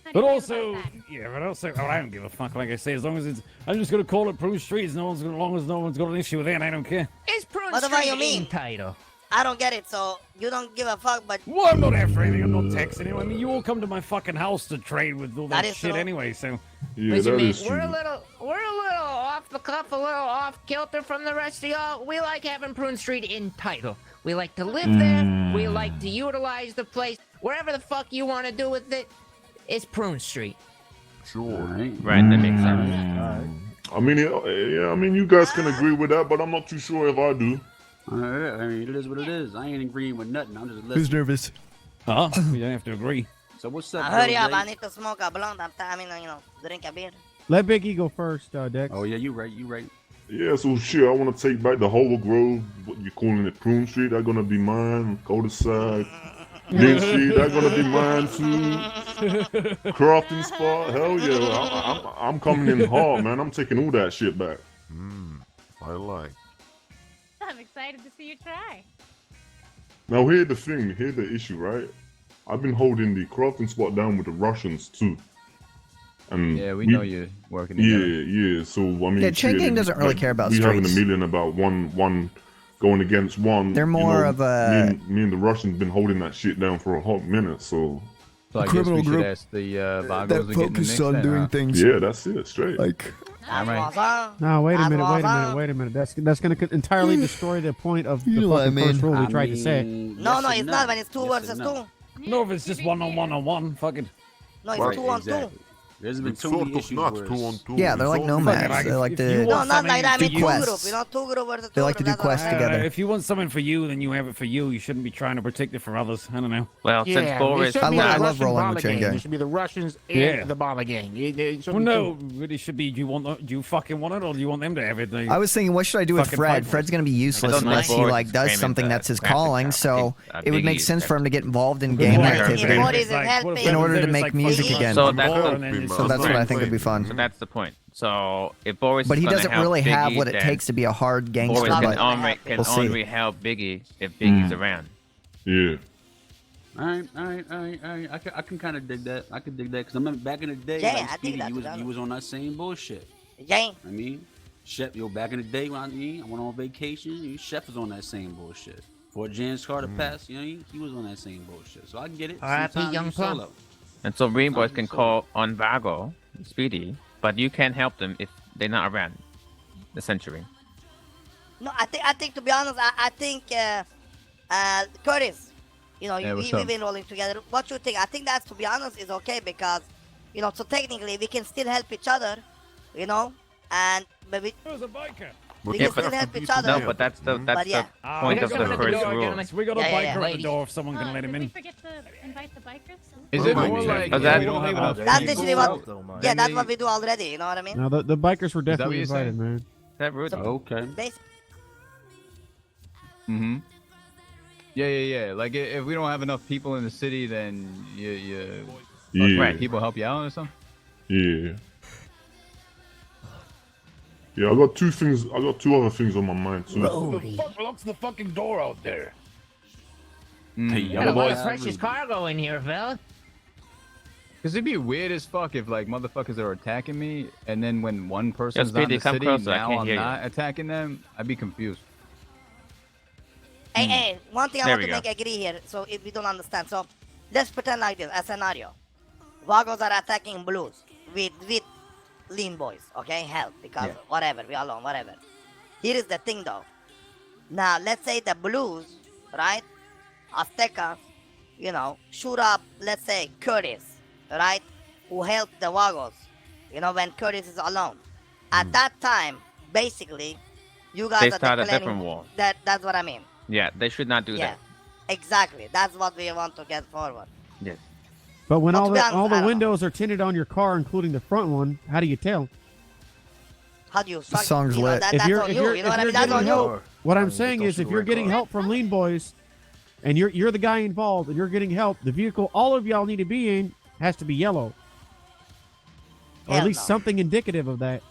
How do But you feel also, about that? yeah, but also, oh, I don't give a fuck. Like I say, as long as it's, I'm just gonna call it Prune Street. As long as no one's got an issue with that, I don't care. It's Prune What the fuck Street you mean? in title. I don't get it, so you don't give a fuck, but Well, I'm not after anything. I'm not texting you. I mean, you all come to my fucking house to trade with all that That is shit true. anyway. So Yeah, Listen, that man, is we're a true. little off the cuff, a little off kilter from the rest of y'all. We like having Prune Street in title. We like to live there. We like to utilize the place. Whatever the fuck you want to do with it, it's Prune Street. Sure. All right. Right, that makes sense. I mean, yeah, I mean, you guys can agree with that, but I'm not too sure if I do. All right. I mean, it is what it is. I ain't agreeing with nothing. I'm just listening. nervous? huh? You don't have to agree. So what's up, hurry Bill up, I Gates? need to smoke a blunt. Drink a beer. Let Big E go first, Dex. Oh yeah, you right. You right. Yeah, so shit, I want to take back the whole grove. What you calling it, Prune Street? That's gonna be mine. Cul-de-sac. Lean Street, that's gonna be mine too. Crafting spot, hell yeah, I'm coming in hard, man. I'm taking all that shit back. I like. I'm excited to see you try. Now here's the thing, here's the issue, right? I've been holding the crafting spot down with the Russians too. And Yeah, we know you're working Yeah, together. yeah. So I mean, Yeah, Chain Gang doesn't really care about we having a streets. million about one going against one. They're you more know, of a- me and the Russians been holding that shit down for a hot minute. So So I guess we should ask the Vagos to get in the mix then, huh? things. yeah, that's it, straight. Like, All right. No, wait a That's minute, what wait a I'm minute, saying. wait a minute. That's going to entirely destroy the point of the You know what I fucking first mean. rule we tried to say. No, no, it's not when it's two versus two. No, if it's just one on one, fuck it. No, it's Right, 2 on exactly. 2. There's been It's too sort many of issues not where 2 it's- on 2. yeah, they're It's like all- nomads. Like, They like if you to want No, not like that. I do mean two quests. group. You know, 2 group versus 2 They like to group. do quests That's all. together. If you want something for you, then you have it for you. You shouldn't be trying to protect it for others. I don't know. Well, Yeah, since it Boris, should be I the love Russian rolling bomber with Chain gang. Gang. It should be the Russians and Yeah. the bomber gang. Well, no, it should be. Do you fucking want it, or do you want them to have it? I was thinking, what should I do with Fucking Fred? fight for Fred's it. gonna be useless don't unless like he Boris like does claiming something the that's his graphic calling. card. So I think, it would Biggie make is sense for him to get involved in Good game point. activity What is it helping? in order to make music again. So that's So that's what I think would be fun. So that's the point. So if Boris, But is he gonna doesn't help really have Biggie, what it then takes to be a hard gangster. Boris can But only, we'll see. help Biggie if Biggie's around. Yeah. All right. I can kind of dig that. I can dig that because I remember back in the day, Yeah, like, I dig Speedy, that, you to be was on that same bullshit. Jane. I mean, Chef, back in the day when I went on vacation, Chef was on that same bullshit. Before James Carter passed, he was on that same bullshit. So I get it. R.I.P. Sometimes Young you Plum. solo. And so Green Boys can So- call on Vago, Speedy, but you can't help them if they're not around the century. No, I think to be honest, I think Curtis, Yeah, what's we've up? been rolling together. What you think? I think that's, to be honest, is okay because, so technically we can still help each other, and maybe. There's a biker. But We yeah, can still help each other. No, but that's the But yeah. point We of got the someone at the first door, rule. gentlemen. We got a Yeah, biker yeah, at the ladies. door if someone can let him Did we in. forget to invite the bikers? Is it Oh, more man. like Oh, if that- we don't have enough That's people, literally what. then Yeah, that's they- what we do already. You know what I mean? Now the bikers were definitely what you're invited, saying? man. That rude. Okay. Bas- Mm-hmm. Yeah. Like if we don't have enough people in the city, then Yeah. people help you out or something. Yeah. Yeah, I got two other things on my mind too. Who the fuck locks the fucking door out there? You got a lot of precious cargo in here, fella. Cause it'd be weird as fuck if like motherfuckers are attacking me, and then when one person's not in Speedy, the come city, closer, I now can't I'm hear you. not attacking them. I'd be confused. Hey, one thing I There want we to go. make agree here, so if we don't understand. So let's pretend like this, a scenario. Vagos are attacking blues with lean boys, okay? Help, because whatever, we alone, whatever. Here is the thing though. Now, let's say the blues, right? Azteca, shoot up, let's say, Curtis, right? Who helped the Vagos, when Curtis is alone. At that time, basically, you guys They are start a declaring different war. That's what I mean. Yeah, they should not do Yeah, that. exactly. That's what we want to get forward. Yes. But when Well, all to be the honest, all I the don't know. windows are tinted on your car, including the front one, how do you tell? How do you The song's lit. That's on you. You know what I mean? That's on you. What I'm saying is, if you're getting help from Lean Boys, and you're the guy involved, and you're getting help, the vehicle all of y'all need to be in has to be yellow, or at Hell least no. something indicative of that.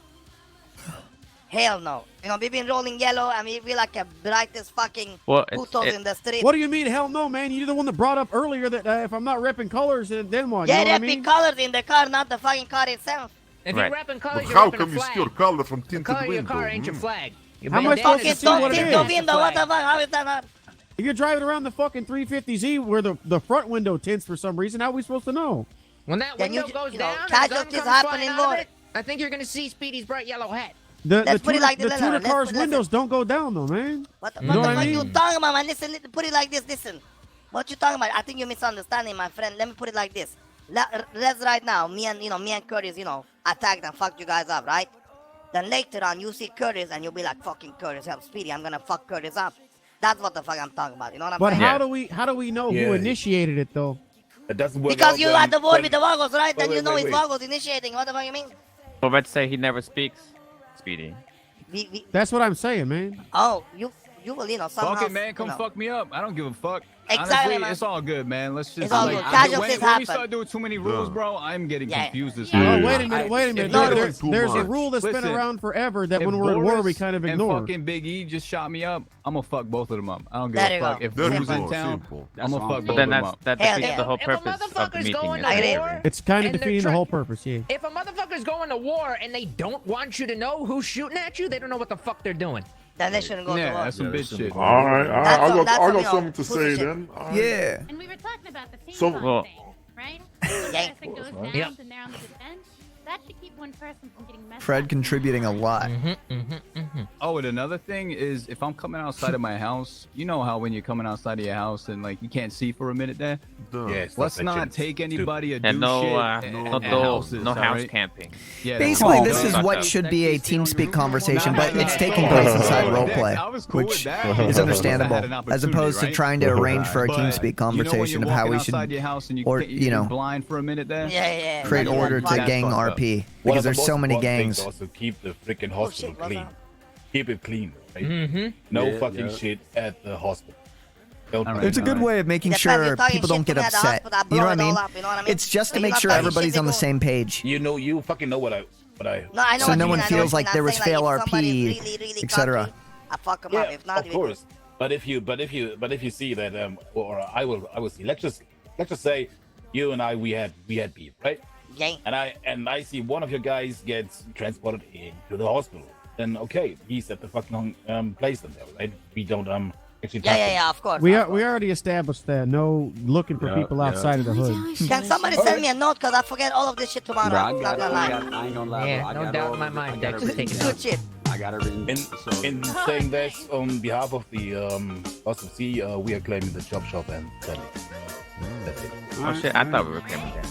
Hell no. We've been rolling yellow and we feel like the brightest fucking Well, putos in the street. What do you mean? Hell no, man! You're the one that brought up earlier that if I'm not repping colors, then what? Yeah, you know what I repping mean? colors in the car, not the fucking car itself. If Right. you're repping colors, But you're how repping come a you flag. steal color from The tinted color of your window? car ain't your flag. Your How am I bandana supposed to is see the what it flag. is? Don't window, what the fuck? How is that not? If you're driving around the fucking 350Z where the front window tints for some reason, how are we supposed to know? When that Then window you- goes you know, down, and the gun casualties comes happen flying in out of more. it, I think you're gonna see Speedy's bright yellow hat. The Let's put it like this, the no, tuner let's car's put it like windows don't go down though, man. What the, You what know the what I fuck mean? you talking about, man? Listen, put it like this, listen. What you talking about? I think you're misunderstanding, my friend. Let me put it like this. Let's right now, me and Curtis, attacked and fucked you guys up, right? Then later on, you see Curtis and you'll be like, fucking Curtis, help Speedy, I'm gonna fuck Curtis up. That's what the fuck I'm talking about, you know what I'm But saying? how do we know who Yeah. initiated it though? It doesn't work Because out you when- had the war when- with the Vagos, right? Then Wait, you know wait, it's wait. Vagos initiating. What the fuck you mean? But let's say he never speaks, Speedy. That's what I'm saying, man. Oh, you will, somehow. Fuck it, man. Come fuck me up. I don't give a fuck. Exactly, Honestly, man. it's all good, man. Let's just. It's all like, good. I- Casualties when we happen. start doing too many rules, bro, I'm getting Yeah. confused as Yeah. hell. Oh, wait a minute. No, There's too a much. rule that's been Listen, around forever that If when we're at war we Boris kind of and ignore. fucking Big E just shot me up, I'm gonna fuck both of them up. I don't give There a you fuck. go. If There you Drew's in go, town, simple. I'm gonna fuck That's both But of then them up. that Hell defeats yeah. the whole If a purpose of the motherfucker's meeting. going at to the war, end. It's kind of and they're defeating the try- whole purpose, yeah. If a motherfucker's going to war and they don't want you to know who's shooting at you, they don't know what the fuck they're doing. Then they shouldn't go to Yeah, war. that's some bitch shit. All right. That's I all- got that's all, something to pussy say shit. then. All right. Yeah. And we were talking about the ping So- pong Well- thing, right? When Yeah. the person goes down Yep. and they're on the defense, that should keep one person from getting messed Fred up. contributing a lot. Oh, and another thing is if I'm coming outside of my house, you know how when you're coming outside of your house and like you can't see for a minute there? Duh. Yes, Let's that's not legit. take anybody or do And no, shit no, at houses, no house alright? camping. Yeah, Basically, no, this no, is no, what no. should be a TeamSpeak conversation, No, but no, it's no, taking no, place no, inside no, roleplay, I was cool with which that. is I had an understandable, as opportunity, opposed to right? trying to arrange for a But, TeamSpeak you know when conversation you're of how walking we outside should, your house and you or can't- you you're know, blind for a minute there. Yeah. create Then you order want to fuck. gang fucked up. RP One because of the there's most so many important things gangs. Also, keep the freaking Oh, hospital shit, what's clean. up? Keep it clean, right? Mm-hmm. No Yeah, fucking yeah. shit at the hospital. Don't All right. It's a good way of making Depends, you're sure talking people shit don't to get me at the upset. hospital, I You blow know what I it all mean? up, you know what I mean? It's just So to you're make not sure talking shit everybody's on the to go- same page. You fucking know what I. No, I know So what no you one mean, I know feels what like you there mean. was I'm saying, fail like, if somebody's RP, really, really etc. country, I fuck them Yeah, up. If not, of course. But if you see that or I will see. Let's just say you and I we had beef, right? Yeah. And I see one of your guys gets transported into the hospital. Then okay, he's at the fucking place then, right? We don't actually. Yeah, of course. We of course. already established that. No looking for Yeah, people yeah. outside of the hood. Can somebody send me a note? Because I forget all of this shit tomorrow. Bro, I Not got it. gonna lie. I ain't gonna lie. Yeah, bro. I no got doubt all in my of it. mind, I got Dex it is taking written. Good shit. I got it written. In saying this, on behalf of the Hospital C, we are claiming the chop shop and selling. That's it. Oh shit, I thought we were claiming that.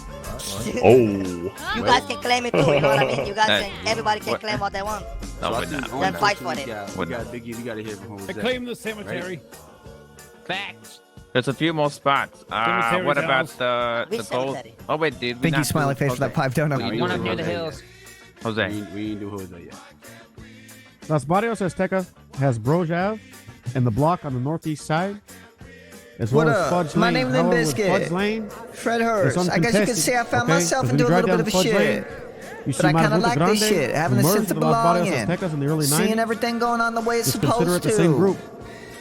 Oh. You guys can claim it too, you know what I mean? You guys can, everybody can claim what they want. No, we're not. Then fight for it. We got Biggie. We got to hear from Jose. Claim the cemetery. Facts. There's a few more spots. Cemetery's What about house. the Which gold? cemetery? Oh wait, did we Thank you, not smiley do face, for that Jose? 5 donut. No, we One ain't up near the do hills. Jose. We ain't do Jose yet. Las Barrios Azteca has Broge Ave and the block on the northeast side. As What well as up? Fudge My Lane. name is However, with Biscuit. Fudge Lane, Fred it's Hurst. I guess you could say I found okay? myself 'Cause into a when you little drive bit of a down Fudge shit. Lane, you see But I kind of Margarita like Grande, this shit, having a merged sense of with Las Barrios belonging. Aztecas in the early Seeing 90s. everything going on the way it's Just consider supposed it the same to. group.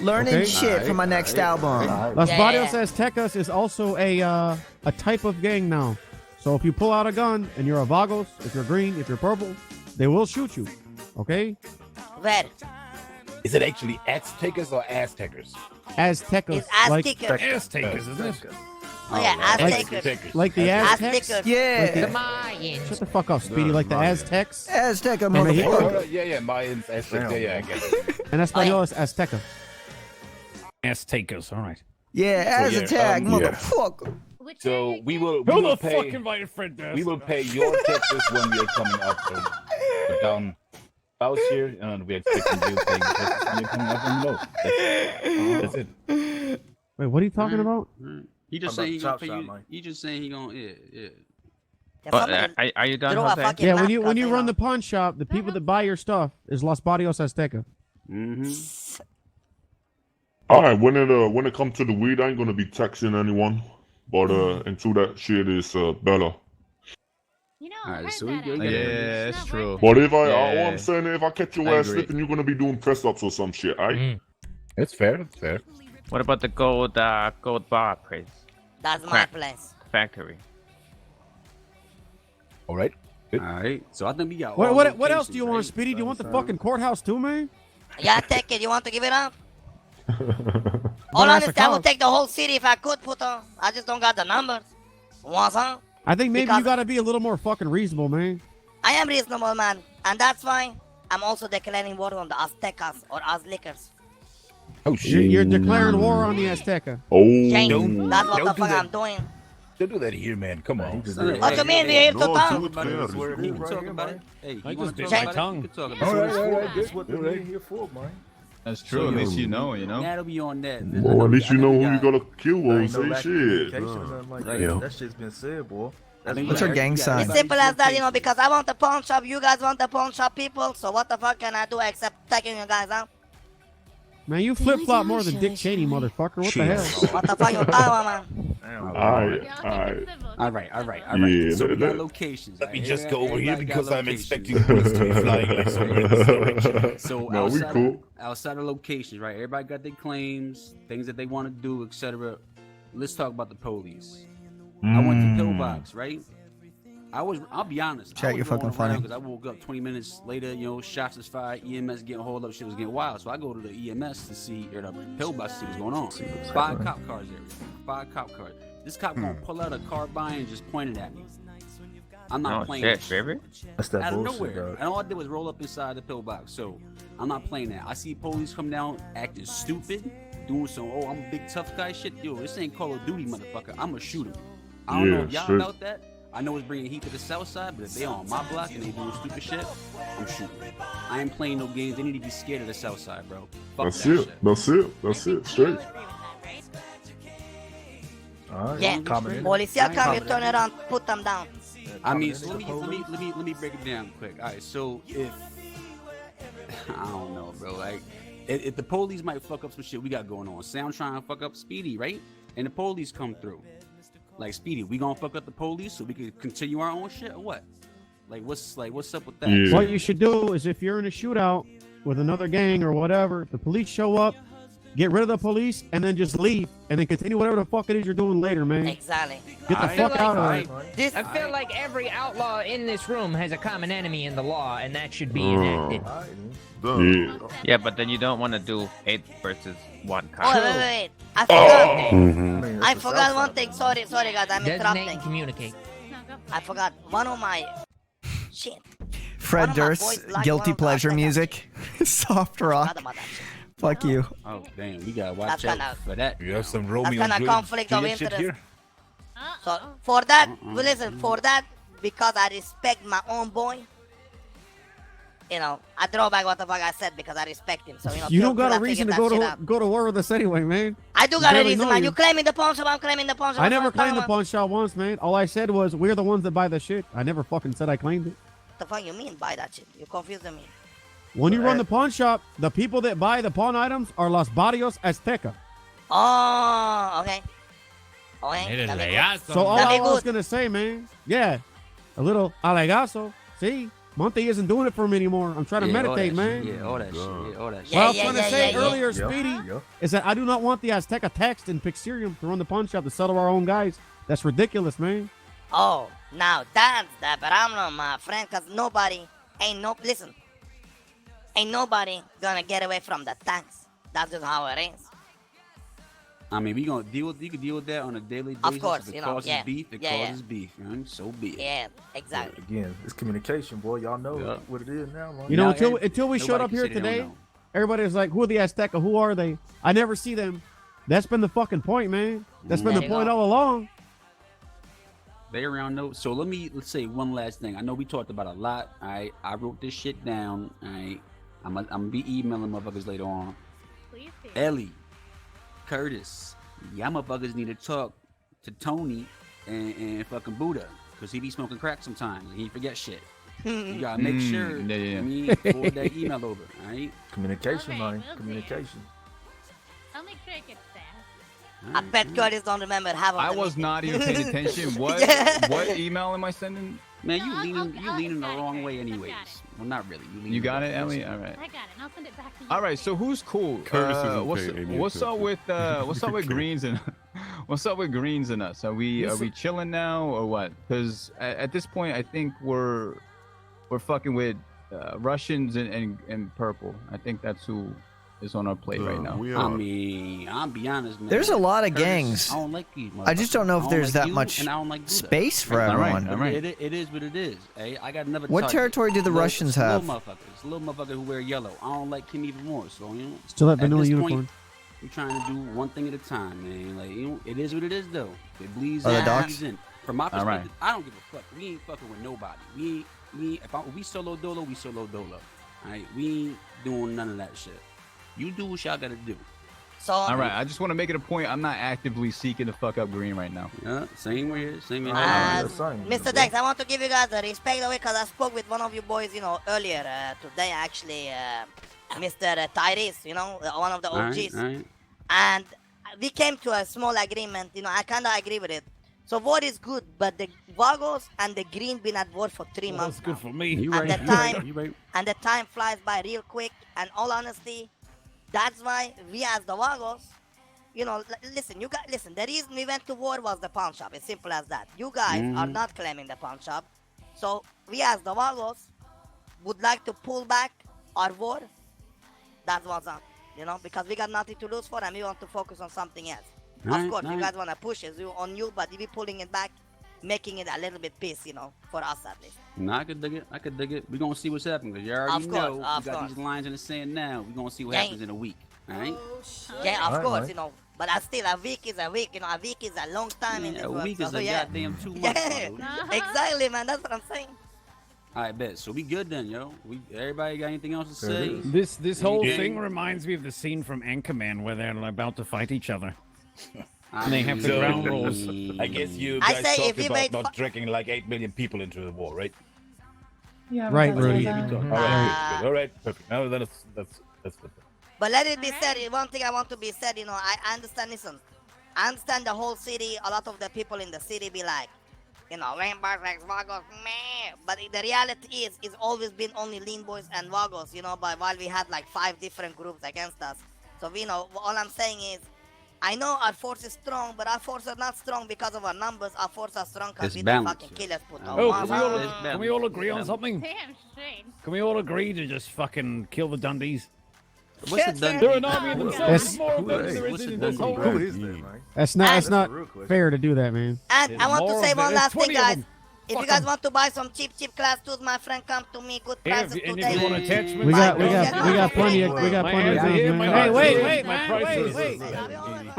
Learning Okay? shit for my next album. Las Yeah. Barrios Aztecas is also a type of gang now. So if you pull out a gun and you're a Vagos, if you're green, if you're purple, they will shoot you. Okay? Where? Is it actually Aztecas or Aztecers? Aztecas. It's Like, Aztecas. Aztecas, isn't it? Oh yeah, Aztecas. like the Aztecs? Aztecas. Yeah. The Mayans. Shut the fuck up, Speedy. Like the Aztecs. Azteca, And they- motherfucker. Yeah, Mayans, Aztecs. Yeah, I get it. And Espanol is Azteca. Aztecas, all right. Yeah, as yeah, a tag, yeah. motherfucker. So we will pay. We will pay your taxes when we are coming up down house here, and we're expecting you paying taxes when you're coming up on the road. That's it. Wait, what are you talking about? He just I'm saying he gonna about pay to chop you. shop, Mike. He just saying he gonna yeah. Can But, somebody are you done, throw a Jose? fucking Yeah, map, when you cause, run know. the pawn shop, the people that buy your stuff is Las Barrios Azteca. Mm-hmm. All right, when it comes to the weed, I ain't gonna be taxing anyone. But until that shit is Bella. You know, All I right, heard so we that good. idea. Yeah, It's that's not true. worth it. But if all Yeah. I'm saying, if I catch your I ass agree. slipping, you're gonna be doing press ups or some shit, alright? That's fair. That's fair. What about the gold bar place That's my Crack. place. factory? All right. All right. So I think we got. What, all what else do you locations, want, right? Speedy? Do you want the fucking courthouse too, man? Yeah, take it. You want to give it up? But All that's honestly, a I would cost. take the whole city if I could put on. I just don't got the numbers. Want some? I think maybe Because- you gotta be a little more fucking reasonable, man. I am reasonable, man. And that's why I'm also declaring war on the Aztecas or Azlicers. Oh You're, shit! you're declaring war on the Azteca. Oh. Jane, that's what don't the do fuck that. I'm doing. Don't do that here, man. Come on. What you mean? We're here to No, talk. do it fair. He It's can cool. talk about it. Hey, I you just wanna bit talk my about it? tongue. You can talk All about right, it. all right, That's good. what All they're right. here for, man. That's true. At least you know, you know. That'll be on that. Well, at least you know who you gotta kill There or ain't no say lack of shit. communication or nothing like that. Yeah. That shit's been said, boy. That's What's your gang sign? It's simple as that, you know, because I want the pawn shop, you guys want the pawn shop people, so what the fuck can I do except taking you guys out? Man, you flip flop more than Dick Cheney, motherfucker. What the hell? What the fuck you talking about, man? Alright, Y'all alright. keep it civil. All right. Yeah, So we got that- locations. Let me right? just go over here Everybody got because I'm locations. expecting bullets to be flying like somewhere in this direction. So No, we outside, cool. outside of locations, right? Everybody got their claims, things that they want to do, etc. Let's talk about the police. I went to Pillbox, right? I'll be honest. Chat, you're fucking funny. Because I woke up 20 minutes later, you know, shots is fired, EMS getting hauled up, shit was getting wild. So I go to the EMS to see, or the Pillbox to see what's going on. 5 cop cars there. 5 cop cars. This cop gonna pull out a carbine and just point it at me. I'm not Oh playing shit, that shit. baby. That's that Out of bullshit, nowhere. dog. And all I did was roll up inside the pillbox. So I'm not playing that. I see police come down acting stupid, doing some, oh, I'm a big tough guy shit. Yo, this ain't Call of Duty, motherfucker. I'm a shooter. I don't know if Yeah, y'all straight. about that. I know it's bringing heat to the south side, but if they on my block and they doing stupid shit, I'm shooting. I ain't playing no games. They need to be scared of the south side, bro. Fuck That's that it. shit. That's it. That's it. Straight. Alright, Yeah, common in. police come, you turn around, put them down. I mean, so let me break it down quick. All right, so if I don't know, bro, like if the police might fuck up some shit we got going on, say I'm trying to fuck up Speedy, right? And the police come through, like Speedy, we gonna fuck up the police so we can continue our own shit or what? What's up with that? Yeah. What you should do is if you're in a shootout with another gang or whatever, the police show up, get rid of the police, and then just leave, and then continue whatever the fuck it is you're doing later, man. Exactly. Get the fuck out of it. I feel like every outlaw in this room has a common enemy in the law, and that should be enacted. Yeah. Yeah, but then you don't want to do 8 versus 1 Oh, cop. wait. I forgot. Mm-hmm. I forgot one thing. Sorry, guys. I'm Designate interrupting. and communicate. I forgot. One of my... Shit. Fred One of my Durst, boys like guilty one of the pleasure Aztecas. music, soft rock. Forgot about that shit. Fuck you. Oh damn, we gotta watch That's out kinda- for that. You have some Romeo kinda and conflict of Juliet shit interest. here. So for that, well, listen, for that, because I respect my own boy, I throw back what the fuck I said because I respect him. So you don't got a reason to go to war with us anyway, man. I do got a reason, man. You claiming the pawn shop, I'm claiming the pawn shop. I never claimed the pawn shop once, man. All I said was we're the ones that buy the shit. I never fucking said I claimed it. What the fuck you mean by that shit? You confusing me. When you run the pawn shop, the people that buy the pawn items are Los Barrios Azteca. Oh, okay. Okay. So all I was gonna say, man, a little alegazo. See, Monte isn't doing it for me anymore. I'm trying to meditate, man. Yeah, all that shit. Yeah, all that shit. What I was trying to say earlier, Speedy, is that I do not want the Azteca text in Pixirium to run the pawn shop to settle our own guys. That's ridiculous, man. Oh, now that's that, but I'm not my friend, cause ain't nobody gonna get away from the tanks. That's just how it is. I mean, you can deal with that on a daily basis. Of course, if it causes beef, it causes beef, man. So be it. Yeah, exactly. Again, it's communication, boy. Y'all know what it is now, man. You know, until we showed up here today, everybody was like, who are the Azteca? Who are they? I never see them. That's been the fucking point, man. That's been the point all along. They around no. So let's say one last thing. I know we talked about a lot. I wrote this shit down. I'm gonna be emailing motherfuckers later on. Please do. Ellie, Curtis, y'all motherfuckers need to talk to Tony and fucking Buddha, because he be smoking crack sometimes and he forget shit. You gotta make sure forward that email over, alright? Communication, Okay, man. we'll Communication. I'll make sure it gets there. I bet Curtis don't remember half of I them. was not even paying attention. What email am I sending? Man, you leaning the wrong way anyways. Well, not really. You got it, Ellie? All right. I got it. And I'll send it back to you. All right. So who's cool? Curtis isn't paying any what's up with Greens and what's up with Greens and us? Are we chilling now or what? Because at this point, I think we're fucking with Russians and Purple. I think that's who is on our plate right now. I mean, I'll be honest, man. There's a lot of Curtis, gangs. I don't like you. I just don't know if there's that much space for everyone. It is what it is. Hey, I got another. What territory do the Russians have? Little motherfuckers who wear yellow. I don't like him even more. So Still that at vanilla this unicorn. point, we're trying to do one thing at a time, man. Like it is what it is, though. If it bleeds the out, docs? bleeds in. From my perspective, I don't give a fuck. We ain't fucking with nobody. If we solo dolo, we solo dolo. All right, we ain't doing none of that shit. You do what y'all gotta do. So all right, I just want to make it a point. I'm not actively seeking to fuck up Green right now. Yeah, same here. Same here. Mr. Dex, I want to give you guys the respect away because I spoke with one of you boys, earlier today, actually, Mr. Tyrese, one of the OGs. All right. And we came to a small agreement. I kind of agree with it. So war is good, but the Vagos and the Green been at war for 3 months. That's good for me. You And right. and the time flies by real quick. And all honesty, that's why we as the Vagos, listen, the reason we went to war was the pawn shop. It's simple as that. You guys are not claiming the pawn shop. So we as the Vagos would like to pull back our war. That's what's up, because we got nothing to lose for and we want to focus on something else. Of course, you guys want to push it on you, but we pulling it back, making it a little bit peace, for us at least. No, I could dig it. We're going to see what's happening because you already know we got these lines in the sand now. We're going to see what happens in a week, all right? Yeah, of course, but still, a week is a week, a week is a long time in this a world. week is a goddamn 2 months. Yeah, exactly, man. That's what I'm saying. All right, bet. So we good then, yo. Everybody got anything else to say? This whole thing reminds me of the scene from Anchorman where they're about to fight each other. And they have the ground rules. I guess you I guys say talked if you about made not dragging like 8 million people into the war, right? Yeah, Right, but that's Rudy. what All that- right, good. All right, perfect. Now then, that's the thing. But let it be said, one thing I want to be said, I understand, listen, I understand the whole city, a lot of the people in the city be like, Rainbows, like Vagos, meh. But the reality is, it's always been only Lean Boys and Vagos, but while we had like 5 different groups against us. So, all I'm saying is, I know our force is strong, but our force are not strong because of our numbers. Our force are strong because we didn't fucking kill us. Can we all agree on something? Damn straight. Can we all agree to just fucking kill the Dundies? What's the Dundee? They're an army in themselves. That's- There's more of them than there is in this whole Who world. is that, man? That's not fair to do that, man. And I want to say one last thing, 20 of guys. them. If you guys want to buy some cheap class tools, my friend, come to me. Good prices And if today. you want attachments, We got plenty of things, man. Hey, wait, My man. prices. Wait.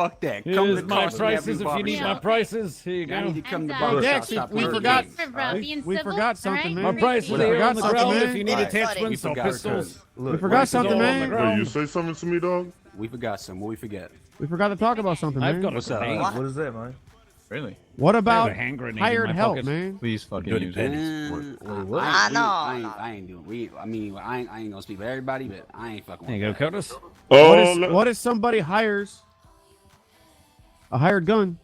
fuck that. Here's Come to my Carson prices Avenue if you need my Barbershop. prices. Here you Y'all need go. to come to And, barbershop Dex, shop. we and forgot- get For being we civil, forgot something, alright? man. My prices We are forgot on the something, ground man. if you need Alright. attachments or We forgot pistols. We forgot something, Go on the man. ground. Wait, you say something to me, dog? We forgot some. What we forget? We forgot to talk about something, I've man. got a What's up? grenade. What is that, man? Really? What I about have a hand grenade in hired my help, pocket. man? Please fucking Dirty use pennies. it. Wait, what? I ain't doing. I ain't gonna speak for everybody, but I ain't fucking. There you go, with that. Curtis. What if somebody hires a hired gun?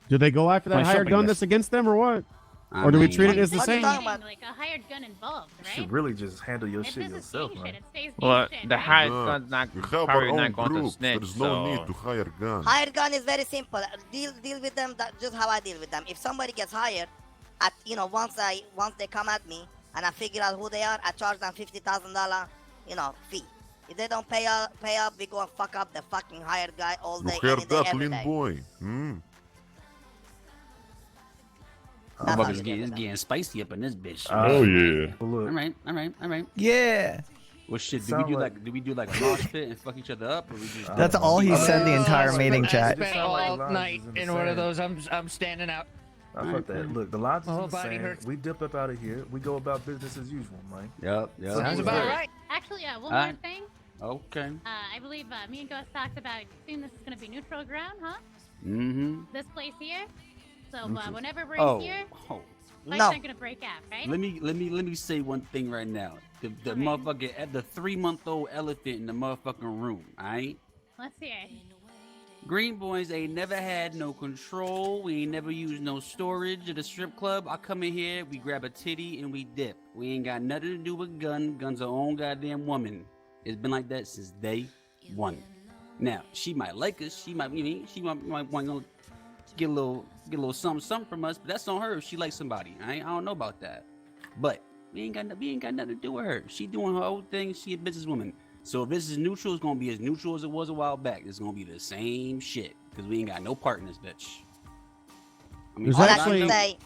Do they go after that My hired shopping gun list. that's against them, or what? I Or do we mean, treat it as the What are you same? talking about? Like a hired gun involved, You right? should really just handle your It shit doesn't yourself, stay man. shit. It stays Well, shit, the right? hired No, gun's not we have our probably own not going to group. snitch. There's no so need to hire gun. Hired gun is very simple. Deal with them. Just how I deal with them. If somebody gets hired, at once they come at me and I figure out who they are, I charge them $50,000 fee. If they don't pay up, we go and fuck up the fucking hired guy all You day, heard any day, that, every Lin day. boy? That's how Motherfuckers we deal with it's them. getting spicy up in this bitch. Oh yeah. Look, All right. Yeah. Well, shit. Do Sound we do like- like? Do we do like a mosh pit and fuck each other up, or we just? That's all he said the entire meeting I chat. spent all night in one of those. I'm standing out. I fuck that. Look, the logic My is whole the body same. hurts. We dip up out of here. We go about business as usual, man. Yep. Sounds about right. Actually, one more Alright. thing. Okay. I believe me and Ghost talked about soon this is going to be neutral ground, huh? Mm-hmm. This place here. So whenever we're Oh. here, Oh. lights No. aren't going to break out, right? Let me say one thing right now. The Okay. motherfucker at the 3-month-old elephant in the motherfucking room. Alright. Let's hear it. Green boys ain't never had no control. We ain't never used no storage at a strip club. I come in here, we grab a titty, and we dip. We ain't got nothing to do with gun. Gun's our own goddamn woman. It's been like that since day one. Now, she might like us. She might want to get a little something from us, but that's on her if she likes somebody. I don't know about that. But we ain't got nothing to do with her. She doing her own thing. She a businesswoman. So if this is neutral, it's gonna be as neutral as it was a while back. It's gonna be the same shit because we ain't got no part in this bitch. I mean, There's All I actually- can say.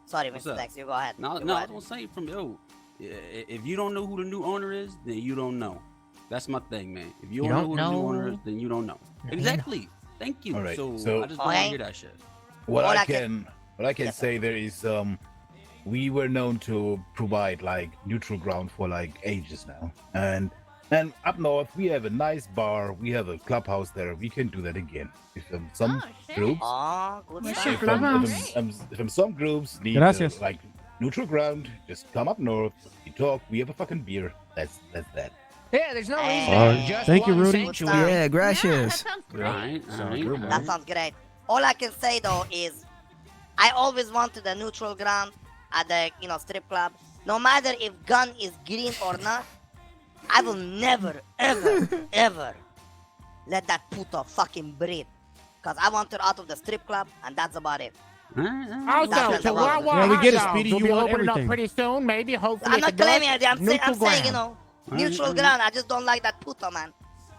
Sorry, What's Mr. up? Dex, you go ahead. No, You no, go I was ahead. gonna say from if you don't know who the new owner is, then you don't know. That's my thing, man. If you don't know who the new owner is, then you don't know. Exactly. Thank you. All right, So so- I just want to hear that shit. What All I I can- can Yes, say there is we were known to provide like neutral ground for like ages now, and up north we have a nice bar, we have a clubhouse there. We can do that again if some Oh, shit. groups Oh, good Where's stuff. your clubhouse? if some groups need Gracias. like neutral ground, just come up north. We talk. We have a fucking beer. That's that. Yeah, there's no reason Hey. to have just Thank you, one Rudy. sanctuary. Yeah, Yeah, that gracious. sounds great. Alright, Sounds good, man. That sounds great. All I can say though is, I always wanted a neutral ground at the strip club. No matter if gun is green or not, I will never, ever, ever let that puto fucking breathe. Cause I want her out of the strip club, and that's about it. Also, That's so what I want. Wawa Yeah, we get it, Hot Speedy. Dogs You will be want opening up everything. pretty soon, maybe. Hopefully, I'm if not it does, claiming it. I'm saying, neutral neutral Alright. ground. I just don't like that puto, man.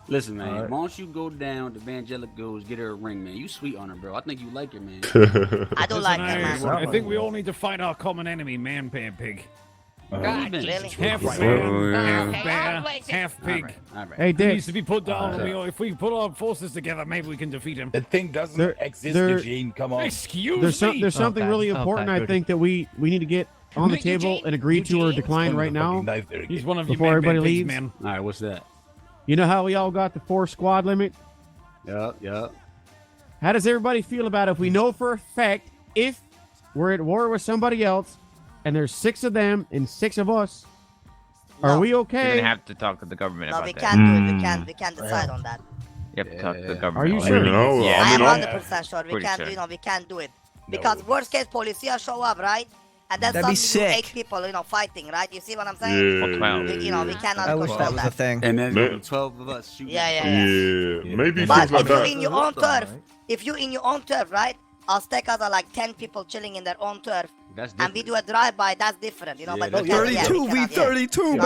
Listen, man. Alright. Why don't you go down to Vangelicals, get her a ring, man? You sweet on her, bro. I think you like her, man. I don't like that, man. I think we all need to fight our common enemy, man, bear, pig. God, Really? Half Right. man, half Hey, bear, I'll place it. half pig. All right. Hey, He Dex. needs to be put down. If we put our forces together, maybe we can defeat him. That thing doesn't There- exist, there- Eugene. Come on. Excuse me. There's something Okay. really important. Okay, I good. think that we need to get on the table and agree to or decline right now. He's one of you Before man, everybody bad pigs, leaves. man. All right. What's that? You know how we all got the 4 squad limit? Yep. How does everybody feel about if we know for a fact if we're at war with somebody else and there's 6 of them and 6 of us? Are No. we You're okay? gonna have to talk to the government No, about we that. can't do it. We can't decide on that. You have to talk to the Yeah. government. Are you about sure? that. Yeah, I am I'm- 100% sure. We Pretty can't, sure. we can't do it. Because worst case, policia show up, right? And then That'd be suddenly you sick. 8 people, fighting, right? You see what I'm saying? Or 12. We cannot I wish control that was a that. thing. And then Man. 12 of us shooting. Yeah. Yeah, maybe But things like if you're that. in your own turf, right? Aztecas are like 10 people chilling in their own turf, That's and we different. do a drive-by. That's different, Yeah, But that's we can't- yeah, 32 we v cannot, 32, yeah.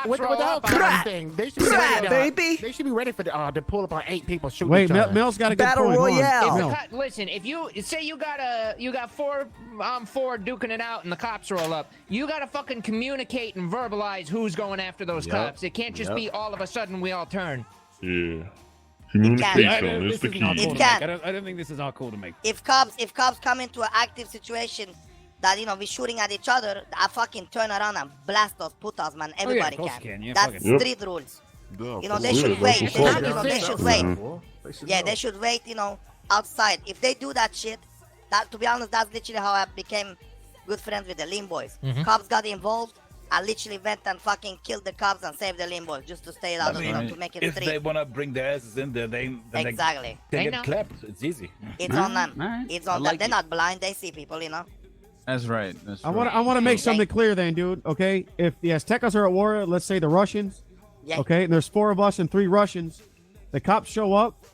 baby. With the whole Brat. thing, they should be Brat, ready to, baby. They should be ready for to pull up on 8 people shooting Wait, each other. Mel's got a good Battle point. Hold on. Royale. Mel. Listen, if you say you got 4 duking it out and the cops roll up, you gotta fucking communicate and verbalize who's going after those Yep. cops. It can't just Yep. be all of a sudden we all turn. Yeah. Communication is the key. I don't think this is our call to make. If cops come into an active situation that we're shooting at each other, I fucking turn around and blast those putas, man. Everybody can. Yeah, that's street rules. They should wait. They should wait. Yeah, they should wait. Outside. If they do that shit, that to be honest, that's literally how I became good friends with the Lean Boys. Cops got involved. I literally went and fucking killed the cops and saved the Lean Boys just to stay out, to make it if street. they wanna bring their asses in there, they exactly. They get clapped. It's easy. It's on them. It's on them. They're not blind. They see people. That's right. I want to make something clear then, dude. Okay, if the Aztecas are at war, let's say the Russians. Yeah. Okay, and there's 4 of us and 3 Russians. The cops show up,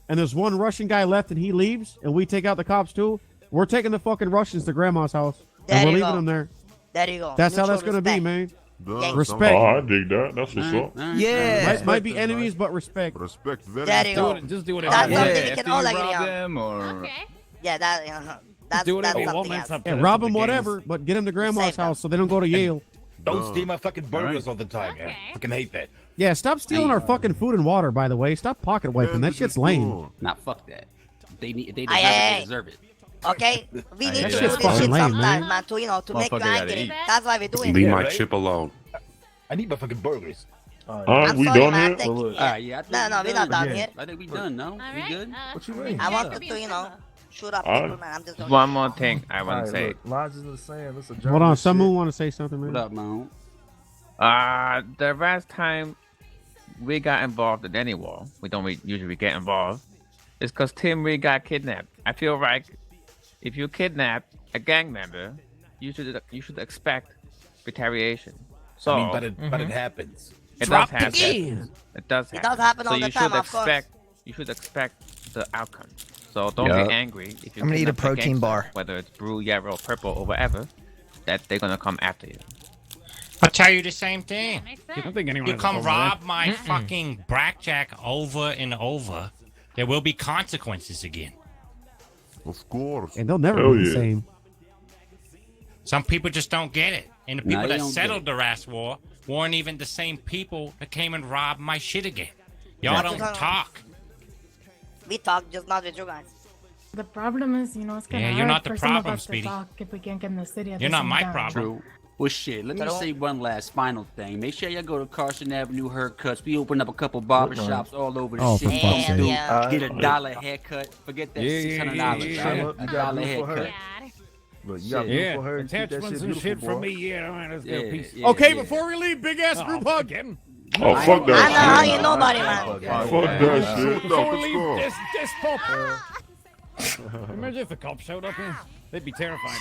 and there's 1 Russian guy left, and he leaves, and we take out the cops too. We're taking the fucking Russians to Grandma's house, and we're leaving them there. There you go. That's how that's gonna be, man. Respect. Oh, I dig that. That's what's up. Yeah. Might be enemies, but respect. Respect very There you go. Just do whatever. That's you something want. we can all agree on. them or Okay. Yeah, that's Do whatever you something want, man. else. Stop Yeah, telling rob us them, the whatever, games. but get them to Grandma's Save them. house so they don't go to Yale. Don't steal my fucking burgers all the time, man. Okay. Fucking hate that. Yeah, stop stealing our fucking food and water, by the way. Stop pocket wiping. That shit's lame. Nah, fuck that. They deserve it. Aye. They deserve it. Okay, we need That to shit's do this fucking shit lame, sometimes, man. man. To to make you Motherfucker gotta angry. eat. That's why we're doing Leave it. my Leave my chip alone. I need my fucking burgers. Alright, we sorry, done man. here? Thank you. Alright, yeah. I think No, we're not done Yeah. yet. I think we done. No, All we right. good. What you mean? I Yeah, wanted to be to, simple. shoot up Alright. people, man. I'm just going One more thing I want Alright, to say. look, Lodge is in the sand. Let's adjourn Hold on, this someone shit. want to say something, What man? up, man? The last time we got involved in any war, we don't usually get involved, is because Tim Reed got kidnapped. I feel like if you kidnap a gang member, you should expect retaliation. So I mean, but it happens. it Drop does the happen. gear. It does happen. It does happen so all the you time, should of course. you should expect the outcome. So don't Yeah. get angry if you I'm gonna eat a kidnap protein gangster, bar. whether it's blue, yellow, purple, or whatever, that they're gonna come after you. I'll tell you the same thing. Makes I sense. don't think anyone You has a come problem with rob my fucking blackjack over and over, there will be consequences again. Of course. And they'll never Hell be the yeah. same. Some people just don't get it. And the Nah, people they that don't settled get the last war weren't even the same people that came and robbed my shit again. Y'all Yeah. don't talk. We talk, just not with you guys. The problem is, it's kind of Yeah, hard you're not the for some of problem, us to Speedy. talk if we can't get in the city at You're the not same my time. problem. True. Well, shit. Let me say one last final thing. Make sure y'all go to Carson Avenue Haircuts. We open up a couple barbershops all over the Oh, city. for fuck's sake. Yeah. Get a $1 haircut. Forget that Yeah, $600. yeah, right? yeah. Shut up, A you gotta $1 do it for her. haircut. God. Look, you got to Yeah, for her and keep that attachments shit and shit beautiful, from boy. me. Yeah, all right, let's go. Yeah, Peace. yeah, Okay, yeah. before we leave, big ass group hug. Again. Oh, fuck I that know how shit. you nobody, man. Fuck that shit. Before we let's leave go. this pop. Imagine if the cops showed up here. They'd be terrified.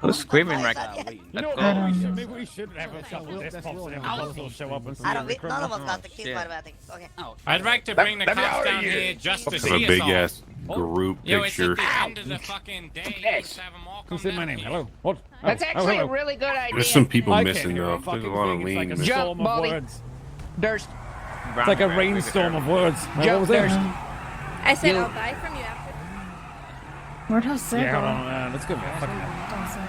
Who's screaming right now? You Let's know go. what? Maybe we should have a couple of desk pops and have the cops all show up and see I don't. the None of us criminals. got the keys, shit. by the way. I think. Okay. I'd like to bring the cops down here just to Have see a us big all. ass group Yo, it's picture. at the end of the fucking day. Let's have them all come Who's in my down name? here. Hello? What? That's Oh, actually hello. a really good idea. There's some people I missing can't hear a though. There's fucking a lot of thing. It's like lean. a missing. Jump, storm of Bobby. words. There's It's like a rainstorm of words. What Jump, was there's that? I said You- I'll buy from you after. Where'd Jose Yeah, go? hold on. Let's go. Fuck it. Jose.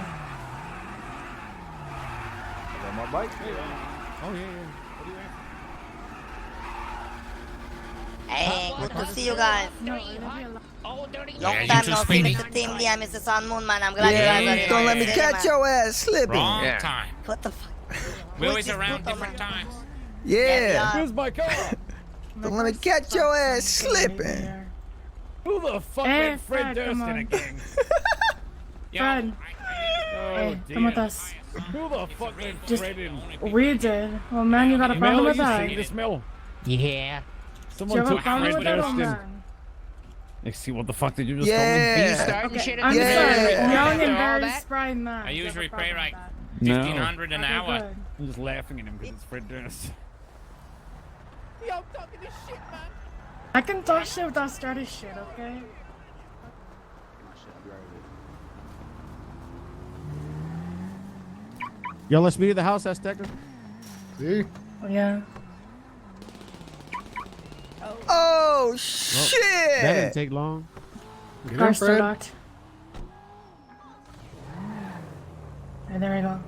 On my bike. Oh, yeah. Hey, good to see you guys. Oh, dirty. Long Yeah, you time too, no see, Speedy. Mr. Team Lee and Mr. Sun Moon, man. I'm glad you guys are here. Don't let me Yeah, catch man. your ass slipping. Wrong Yeah. time. What the fuck? We're always Who's this around Pluto, different man? times. Yeah. Where's my car? Don't let me catch your ass slipping. Who the fuck Hey, let Fred Fred, Durst come in on. again? Yo, Fred. Oh, Hey, dear. come with us. Who the fuck let Just- Fred in? We did. Oh man, you got a problem Mel, with you that? see this, Mel? Yeah. Do Someone you have a took problem Fred with that or Durst in. not? Let's see, what the fuck did you just Are you Yeah. starting Okay, shit I'm again? sorry. Yeah. Young After and all very that? spry and mad. I You have a usually pay problem like with that? 1,500 an Okay, hour. good. I'm just laughing at him because it's Fred Durst. I can talk shit without starting shit, okay? Yo, let's meet at the house, Azteca. See? Oh, yeah. Oh That shit! didn't take long. Car's still locked. Hey, there we go.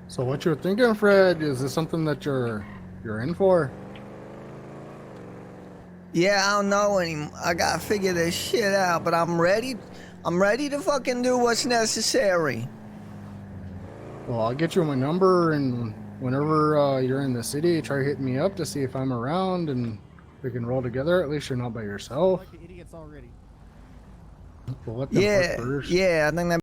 So what you're thinking, Fred? Is this something that you're in for? Yeah, I don't know anymore. I gotta figure this shit out, but I'm ready. I'm ready to fucking do what's necessary. Well, I'll get you my number, and whenever you're in the city, try hitting me up to see if I'm around, and we can roll together. At least you're not by yourself. Like the idiots already. We'll let them fuck first. Yeah, I think that